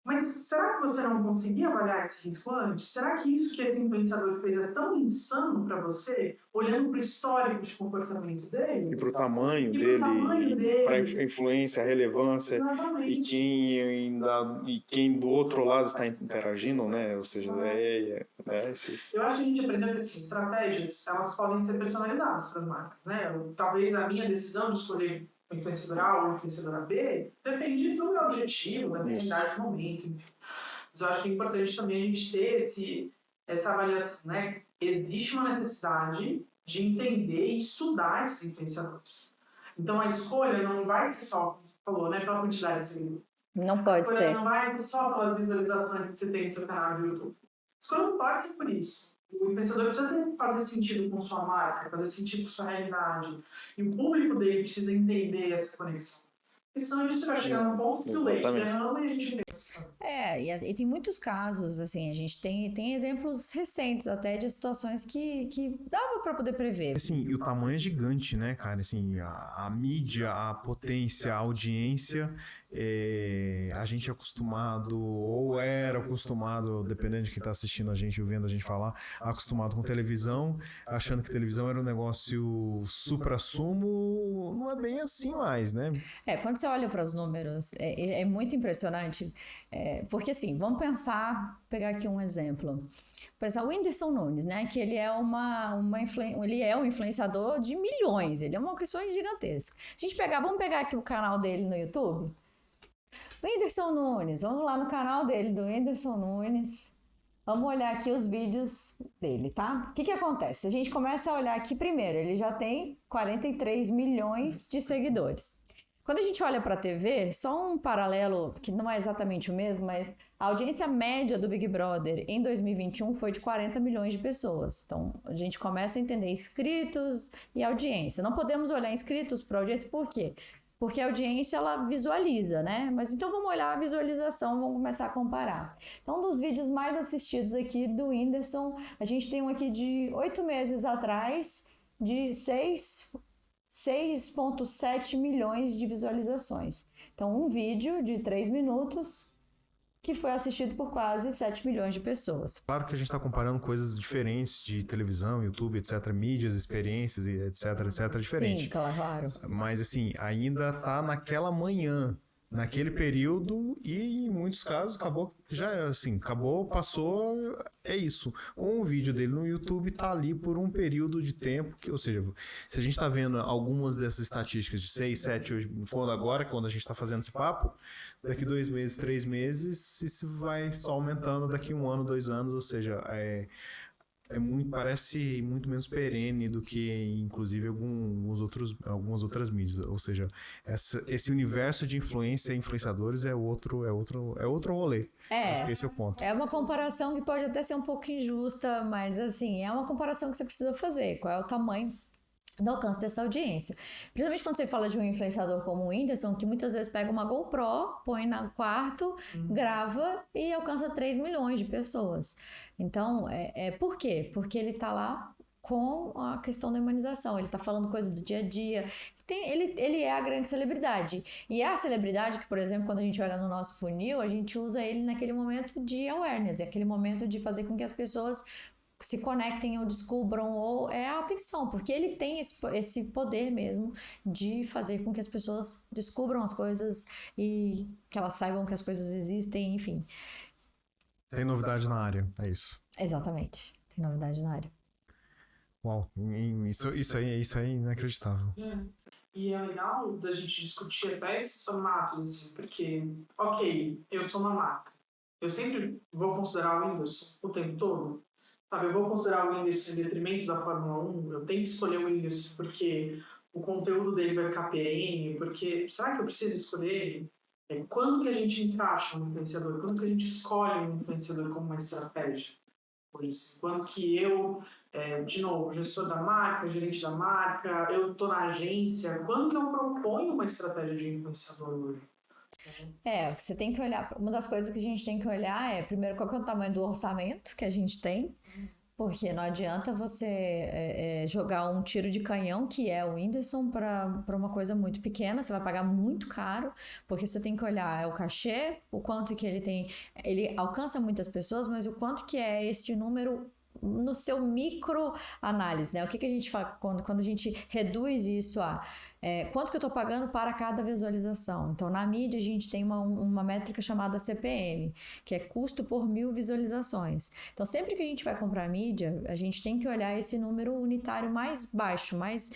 Speaker 1: Mas será que você não conseguia avaliar esse risco antes? Será que isso que esse influenciador fez é tão insano para você, olhando para o histórico de comportamento dele?
Speaker 2: E para o tamanho dele, para a influência, a relevância. Exatamente. E quem do outro lado está interagindo, né? Ou seja, isso.
Speaker 1: Eu acho que a gente aprendeu que assim, estratégias, elas podem ser personalizadas para as marcas, né? Talvez a minha decisão de escolher o influenciador A ou o influenciador B depende do meu objetivo, da minha necessidade do momento. Enfim. Mas eu acho que é importante também a gente ter essa avaliação, né? Existe uma necessidade de entender e estudar esses influenciadores. Então a escolha não vai ser só, como você falou, né, pela quantidade de seguidores.
Speaker 3: Não pode ser. A escolha
Speaker 1: não vai ser só pelas visualizações que você tem no seu canal do YouTube. A escolha não pode ser por isso. O influenciador precisa fazer sentido com sua marca, fazer sentido com sua realidade. E o público dele precisa entender essa conexão. Porque senão a gente vai chegar num ponto que o leite derrama e a gente
Speaker 3: e tem muitos casos, assim, a gente tem exemplos recentes até de situações que dava para poder prever.
Speaker 2: Assim, e o tamanho é gigante, né, cara? Assim, a mídia, a potência, a audiência, a gente é acostumado, ou era acostumado, dependendo de quem tá assistindo a gente, ouvindo a gente falar, acostumado com televisão, achando que televisão era um negócio supra-sumo, não é bem assim mais, né?
Speaker 3: Quando você olha para os números, é muito impressionante, porque assim, vamos pegar aqui um exemplo. Por exemplo, o Whindersson Nunes, né, que ele é ele é um influenciador de milhões, ele é uma questão gigantesca. Se a gente vamos pegar aqui o canal dele no YouTube, Whindersson Nunes, vamos lá no canal dele, do Whindersson Nunes, vamos olhar aqui os vídeos dele, tá? O que acontece? A gente começa a olhar aqui primeiro, ele já tem 43 milhões de seguidores. Quando a gente olha para a TV, só um paralelo, que não é exatamente o mesmo, mas a audiência média do Big Brother em 2021 foi de 40 milhões de pessoas. Então, a gente começa a entender inscritos e audiência. Não podemos olhar inscritos para audiência, por quê? Porque a audiência, ela visualiza, né? Mas então vamos olhar a visualização, vamos começar a comparar. Então, um dos vídeos mais assistidos aqui do Whindersson, a gente tem um aqui de 8 meses atrás, de 6,7 milhões de visualizações. Então, um vídeo de 3 minutos que foi assistido por quase 7 milhões de pessoas.
Speaker 2: Claro que a gente está comparando coisas diferentes de televisão, YouTube, etc., mídias, experiências, etc., diferente.
Speaker 3: Sim, claro.
Speaker 2: Mas, assim, ainda está naquela manhã, naquele período, e em muitos casos acabou, passou, é isso. Um vídeo dele no YouTube tá ali por um período de tempo, ou seja, se a gente tá vendo algumas dessas estatísticas de 6, 7, hoje, falando agora, quando a gente tá fazendo esse papo, daqui 2 meses, 3 meses, isso vai só aumentando daqui 1 ano, 2 anos, ou seja, parece muito menos perene do que, inclusive, algumas outras mídias. Ou seja, esse universo de influência e influenciadores é outro rolê. Acho que esse é o ponto.
Speaker 3: É uma comparação que pode até ser um pouco injusta, mas assim, é uma comparação que você precisa fazer. Qual é o tamanho do alcance dessa audiência. Principalmente quando você fala de um influenciador como o Whindersson, que muitas vezes pega uma GoPro, põe no quarto, grava e alcança 3 milhões de pessoas. Então, por quê? Porque ele tá lá com a questão da humanização, ele tá falando coisas do dia a dia, ele é a grande celebridade. E é a celebridade que, por exemplo, quando a gente olha no nosso funil, a gente usa ele naquele momento de awareness, aquele momento de fazer com que as pessoas se conectem ou descubram, ou é a atenção, porque ele tem esse poder mesmo de fazer com que as pessoas descubram as coisas e que elas saibam que as coisas existem, enfim.
Speaker 2: Tem novidade na área, é isso.
Speaker 3: Exatamente, tem novidade na área.
Speaker 2: Uau, isso aí é inacreditável.
Speaker 1: E é legal da gente discutir até esses formatos, assim, porque, ok, eu sou uma marca, eu sempre vou considerar o Whindersson o tempo todo. Sabe, eu vou considerar o Whindersson em detrimento da Fórmula 1, eu tenho que escolher o Whindersson porque o conteúdo dele vai ficar perene, porque será que eu preciso escolher ele? Quando que a gente encaixa um influenciador? Quando que a gente escolhe um influenciador como uma estratégia? Por isso, quando que eu, de novo, gestor da marca, gerente da marca, eu estou na agência, quando que eu proponho uma estratégia de influenciador hoje?
Speaker 3: Você tem que olhar, uma das coisas que a gente tem que olhar é, primeiro, qual que é o tamanho do orçamento que a gente tem, porque não adianta você jogar um tiro de canhão, que é o Whindersson, para uma coisa muito pequena, você vai pagar muito caro, porque você tem que olhar o cachê, o quanto que ele tem, ele alcança muitas pessoas, mas o quanto que é esse número no seu micro análise, né? O que a gente faz quando a gente reduz isso a quanto que eu estou pagando para cada visualização. Então, na mídia, a gente tem uma métrica chamada CPM, que é custo por 1.000 visualizações. Então, sempre que a gente vai comprar mídia, a gente tem que olhar esse número unitário mais baixo, mais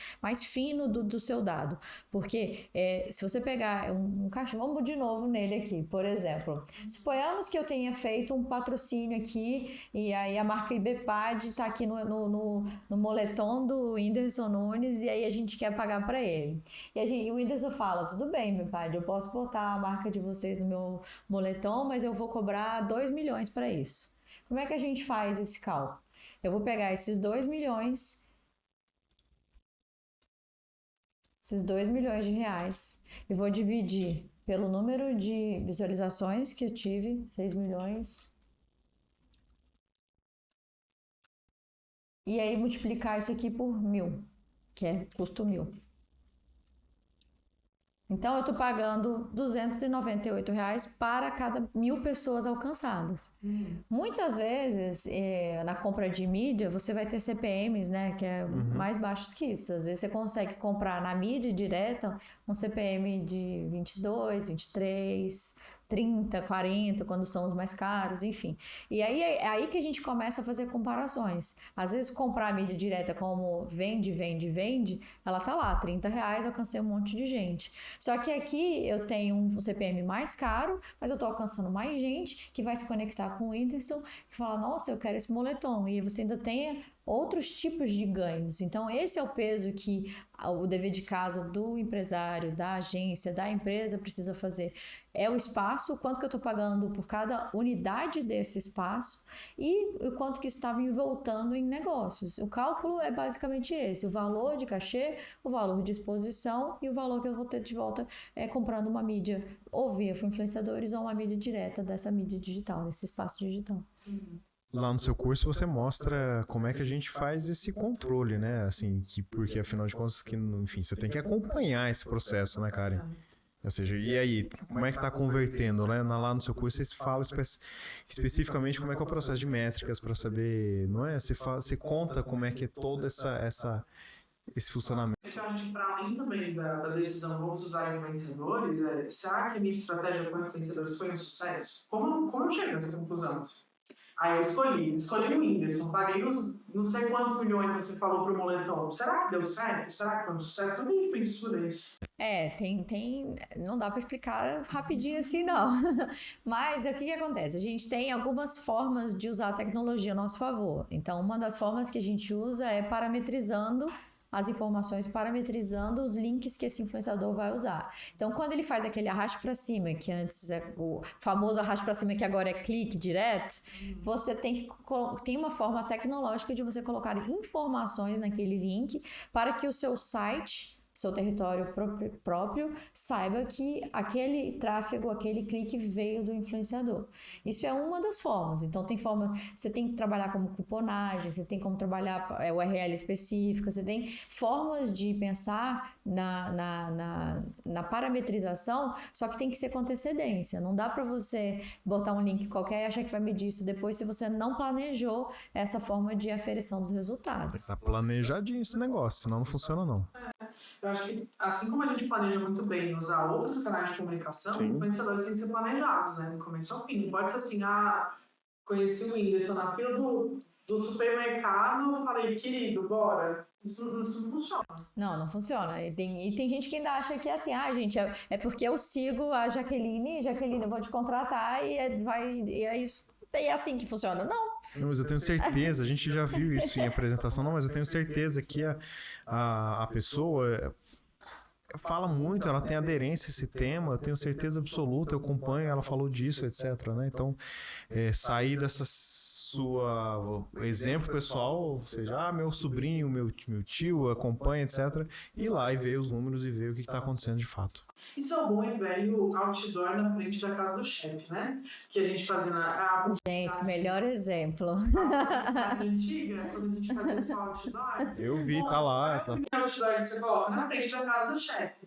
Speaker 3: fino do seu dado. Porque se você pegar um caixa, vamos de novo nele aqui, por exemplo. Suponhamos que eu tenha feito um patrocínio aqui e aí a marca IBPAD está aqui no moletom do Whindersson Nunes e aí a gente quer pagar para ele. E o Whindersson fala, tudo bem, meu pai, eu posso botar a marca de vocês no meu moletom, mas eu vou cobrar 2 milhões para isso. Como é que a gente faz esse cálculo? Eu vou pegar esses 2 milhões de reais e vou dividir pelo número de visualizações que eu tive, 6 milhões. E aí multiplicar isso aqui por 1.000, que é custo 1.000. Então, eu estou pagando R$298 para cada 1.000 pessoas alcançadas. Muitas vezes, na compra de mídia, você vai ter CPMs, né, que é mais baixos que isso. Às vezes, você consegue comprar na mídia direta um CPM de 22, 23, 30, 40, quando são os mais caros, enfim. E aí é aí que a gente começa a fazer comparações. Às vezes, comprar a mídia direta como vende, ela tá lá, R$30, alcancei um monte de gente. Só que aqui eu tenho um CPM mais caro, mas eu tô alcançando mais gente que vai se conectar com o Whindersson, que fala, nossa, eu quero esse moletom. E você ainda tem outros tipos de ganhos. Então, esse é o peso que o dever de casa do empresário, da agência, da empresa precisa fazer. É o espaço, quanto que eu estou pagando por cada unidade desse espaço e o quanto que isso está me voltando em negócios. O cálculo é basicamente esse, o valor de cachê, o valor de exposição e o valor que eu vou ter de volta comprando uma mídia ou via influenciadores ou uma mídia direta dessa mídia digital, desse espaço digital.
Speaker 2: Lá no seu curso você mostra como é que a gente faz esse controle, né? Assim, porque afinal de contas, enfim, você tem que acompanhar esse processo, né, Karen? Ou seja, e aí, como é que tá convertendo, né? Lá no seu curso vocês falam especificamente como é que é o processo de métricas para saber, não é? Você conta como é que é todo esse funcionamento.
Speaker 1: Então, a gente, para além também da decisão, vamos usar influenciadores, será que a minha estratégia com influenciadores foi um sucesso? Como eu chego nessa conclusão? Aí eu escolhi o Whindersson, paguei os não sei quantos milhões que você falou pro moletom. Será que deu certo? Será que foi um sucesso? Também a gente pensou nisso.
Speaker 3: Não dá para explicar rapidinho assim, não. Mas o que acontece? A gente tem algumas formas de usar a tecnologia a nosso favor. Então, uma das formas que a gente usa é parametrizando as informações, parametrizando os links que esse influenciador vai usar. Então, quando ele faz aquele arraste para cima, que antes é o famoso arraste para cima, que agora é clique direto, você tem uma forma tecnológica de você colocar informações naquele link para que o seu site, seu território próprio, saiba que aquele tráfego, aquele clique veio do influenciador. Isso é uma das formas. Então, você tem que trabalhar como cuponagem, você tem como trabalhar URL específica, você tem formas de pensar na parametrização, só que tem que ser com antecedência. Não dá para você botar um link qualquer e achar que vai medir isso depois se você não planejou essa forma de aferição dos resultados.
Speaker 2: Tá planejadinho esse negócio, senão não funciona não.
Speaker 1: Eu acho que, assim como a gente planeja muito bem usar outros canais de comunicação, influenciadores têm que ser planejados, né? Do começo ao fim. Não pode ser assim, conheci o Whindersson na fila do supermercado, falei, querido, bora. Isso não funciona.
Speaker 3: Não funciona. E tem gente que ainda acha que é assim, gente, é porque eu sigo a Jaqueline, eu vou te contratar e é isso. E é assim que funciona. Não,
Speaker 2: mas eu tenho certeza, a gente já viu isso em apresentação, mas eu tenho certeza que a pessoa fala muito, ela tem aderência a esse tema, eu tenho certeza absoluta, eu acompanho, ela falou disso, etc, né? Então, sair dessa sua exemplo pessoal, ou seja, meu sobrinho, meu tio acompanha, etc, ir lá e ver os números e ver o que está acontecendo de fato.
Speaker 1: Isso é o bom e velho outdoor na frente da casa do chefe, né? Que a gente fazia
Speaker 3: Gente, melhor exemplo.
Speaker 1: A antiga, quando a gente fazia esse outdoor.
Speaker 2: Eu vi, tá lá. Tá.
Speaker 1: O outdoor que você coloca na frente da casa do chefe.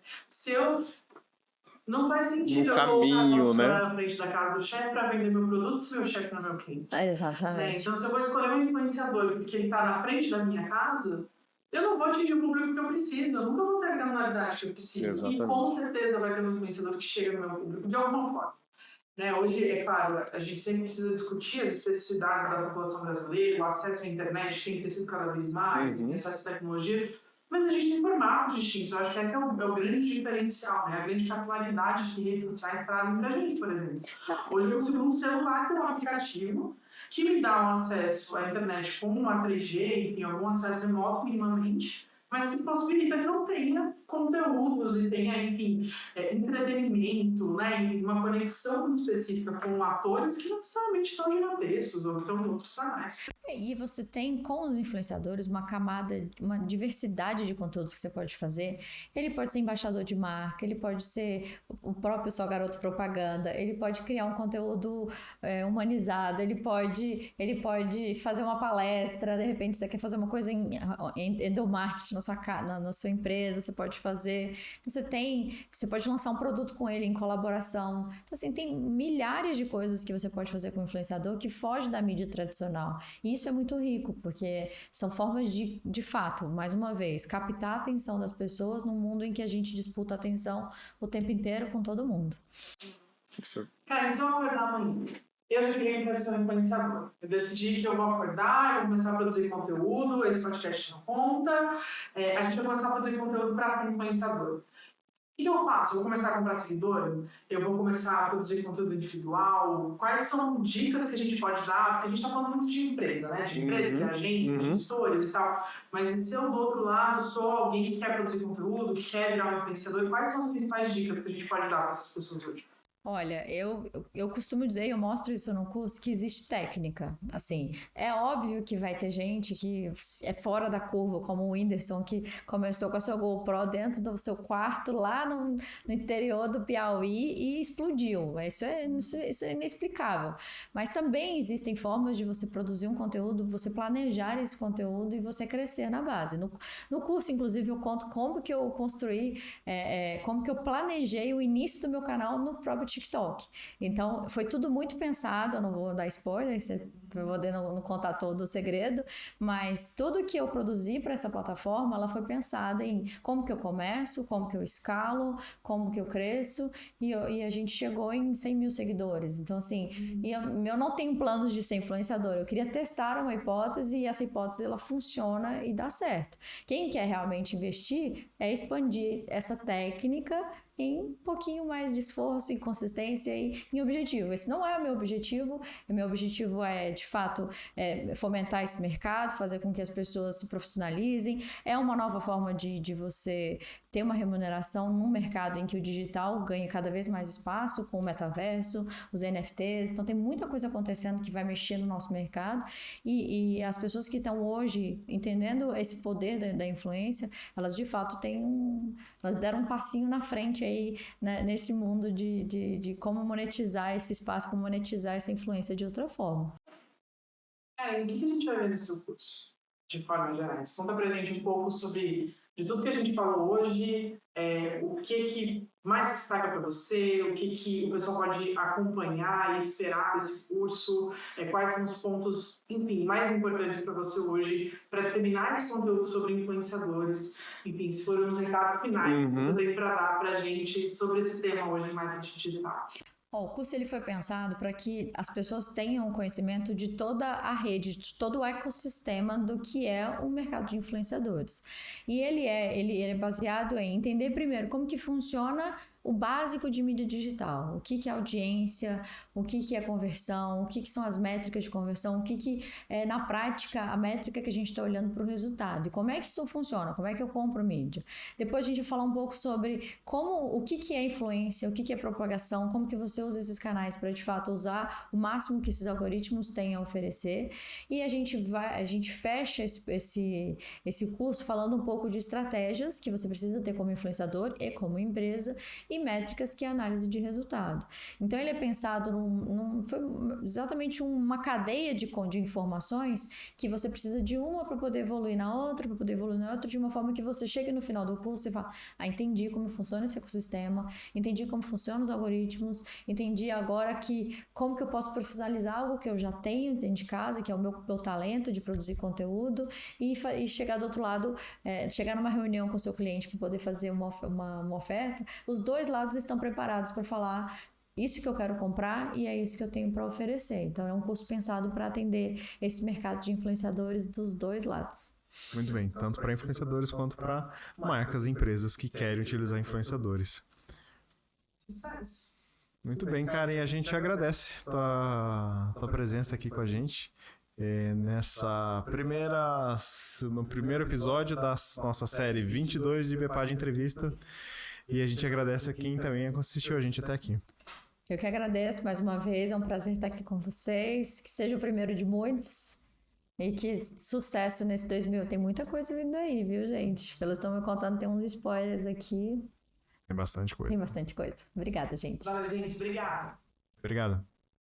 Speaker 1: Não faz sentido
Speaker 2: no caminho, né?
Speaker 1: Na frente da casa do chefe para vender meu produto se meu chefe não é meu cliente.
Speaker 3: Exatamente.
Speaker 1: Então, se eu vou escolher um influenciador porque ele está na frente da minha casa, eu não vou atingir o público que eu preciso. Eu nunca vou ter a granularidade que eu preciso.
Speaker 2: Exatamente.
Speaker 1: E com certeza vai ter um influenciador que chega no meu público de alguma forma. Né? Hoje, é claro, a gente sempre precisa discutir as especificidades da população brasileira, o acesso à internet tem crescido cada vez mais, o acesso à tecnologia. Mas a gente tem formatos distintos. Eu acho que esse é o grande diferencial, né? A grande capilaridade que redes sociais trazem pra gente, por exemplo. Hoje eu consigo um celular ter um aplicativo que me dá um acesso à internet com uma 3G, enfim, algum acesso remoto minimamente, mas que possibilita que eu tenha conteúdos e tenha, enfim, entretenimento, né? E uma conexão muito específica com atores que não necessariamente são gigantescos ou que estão em outros canais.
Speaker 3: E você tem com os influenciadores uma camada, uma diversidade de conteúdos que você pode fazer. Ele pode ser embaixador de marca, ele pode ser o próprio só garoto propaganda, ele pode criar um conteúdo humanizado, ele pode fazer uma palestra, de repente você quer fazer uma coisa em endomarketing na sua empresa, você pode fazer. Você pode lançar um produto com ele em colaboração. Então, assim, tem milhares de coisas que você pode fazer com o influenciador que foge da mídia tradicional. E isso é muito rico, porque são formas de fato, mais uma vez, captar a atenção das pessoas num mundo em que a gente disputa a atenção o tempo inteiro com todo mundo.
Speaker 1: Cara, se eu acordar amanhã, eu já queria que ser um influenciador. Eu decidi que eu vou acordar, eu vou começar a produzir conteúdo, esse podcast não conta, a gente vai começar a produzir conteúdo para ser influenciador. O que eu faço? Eu vou começar a comprar seguidor? Eu vou começar a produzir conteúdo individual? Quais são dicas que a gente pode dar? Porque a gente está falando muito de empresa, né? De empresa, de agência, de gestores e tal. Mas e se eu, do outro lado, sou alguém que quer produzir conteúdo, que quer virar um influenciador, quais são as principais dicas que a gente pode dar para essas pessoas hoje?
Speaker 3: Olha, eu costumo dizer, eu mostro isso no curso, que existe técnica. Assim, é óbvio que vai ter gente que é fora da curva, como o Whindersson, que começou com a sua GoPro dentro do seu quarto, lá no interior do Piauí e explodiu. Isso é inexplicável. Mas também existem formas de você produzir um conteúdo, você planejar esse conteúdo e você crescer na base. No curso, inclusive, eu conto como que eu construí, como que eu planejei o início do meu canal no próprio TikTok. Então, foi tudo muito pensado, eu não vou dar spoiler, eu vou não contar todo o segredo, mas tudo que eu produzi para essa plataforma, ela foi pensada em como que eu começo, como que eu escalo, como que eu cresço, e a gente chegou em 100 mil seguidores. Então, assim, eu não tenho planos de ser influenciador, eu queria testar uma hipótese e essa hipótese, ela funciona e dá certo. Quem quer realmente investir é expandir essa técnica em um pouquinho mais de esforço, em consistência e em objetivo. Esse não é o meu objetivo. O meu objetivo é, de fato, fomentar esse mercado, fazer com que as pessoas se profissionalizem. É uma nova forma de você ter uma remuneração num mercado em que o digital ganha cada vez mais espaço, com o metaverso, os NFTs. Então, tem muita coisa acontecendo que vai mexer no nosso mercado. E as pessoas que estão hoje entendendo esse poder da influência, elas, de fato, elas deram um passinho na frente aí, né, nesse mundo de como monetizar esse espaço, como monetizar essa influência de outra forma.
Speaker 1: E o que a gente vai ver no seu curso, de forma geral? Conta pra gente um pouco sobre de tudo que a gente falou hoje, o que mais destaca para você, o que o pessoal pode acompanhar e esperar desse curso, quais são os pontos, enfim, mais importantes para você hoje, para disseminar esse conteúdo sobre influenciadores, enfim, se foram os recados finais que você tem para dar para a gente sobre esse tema hoje mais digital.
Speaker 3: O curso ele foi pensado para que as pessoas tenham conhecimento de toda a rede, de todo o ecossistema do que é o mercado de influenciadores. E ele é baseado em entender primeiro como que funciona o básico de mídia digital, o que é audiência, o que é conversão, o que são as métricas de conversão, o que é, na prática, a métrica que a gente está olhando para o resultado, e como é que isso funciona, como é que eu compro mídia. Depois a gente vai falar um pouco sobre o que é influência, o que é propagação, como que você usa esses canais para, de fato, usar o máximo que esses algoritmos têm a oferecer, e a gente fecha esse curso falando um pouco de estratégias que você precisa ter como influenciador e como empresa, e métricas, que é análise de resultado. Então ele é pensado foi exatamente uma cadeia de informações que você precisa de uma para poder evoluir na outra, de uma forma que você chegue no final do curso e fala, entendi como funciona esse ecossistema, entendi como funcionam os algoritmos, entendi agora como que eu posso profissionalizar algo que eu já tenho dentro de casa, que é o meu talento de produzir conteúdo, e chegar do outro lado, chegar numa reunião com o seu cliente para poder fazer uma oferta. Os dois lados estão preparados para falar isso que eu quero comprar e é isso que eu tenho para oferecer. Então, é um curso pensado para atender esse mercado de influenciadores dos dois lados.
Speaker 2: Muito bem, tanto para influenciadores quanto para marcas e empresas que querem utilizar influenciadores. Muito bem, Karen, e a gente agradece tua presença aqui com a gente. No primeiro episódio da nossa série 22 de Bepad Entrevista. E a gente agradece a quem também assistiu a gente até aqui.
Speaker 3: Eu que agradeço mais uma vez, é um prazer estar aqui com vocês, que seja o primeiro de muitos e que sucesso nesse 2000. Tem muita coisa vindo aí, viu, gente? Pelos que estão me contando, tem uns spoilers aqui.
Speaker 2: Tem bastante coisa.
Speaker 3: Tem bastante coisa. Obrigada, gente.
Speaker 1: Valeu, gente. Obrigada.
Speaker 2: Obrigado.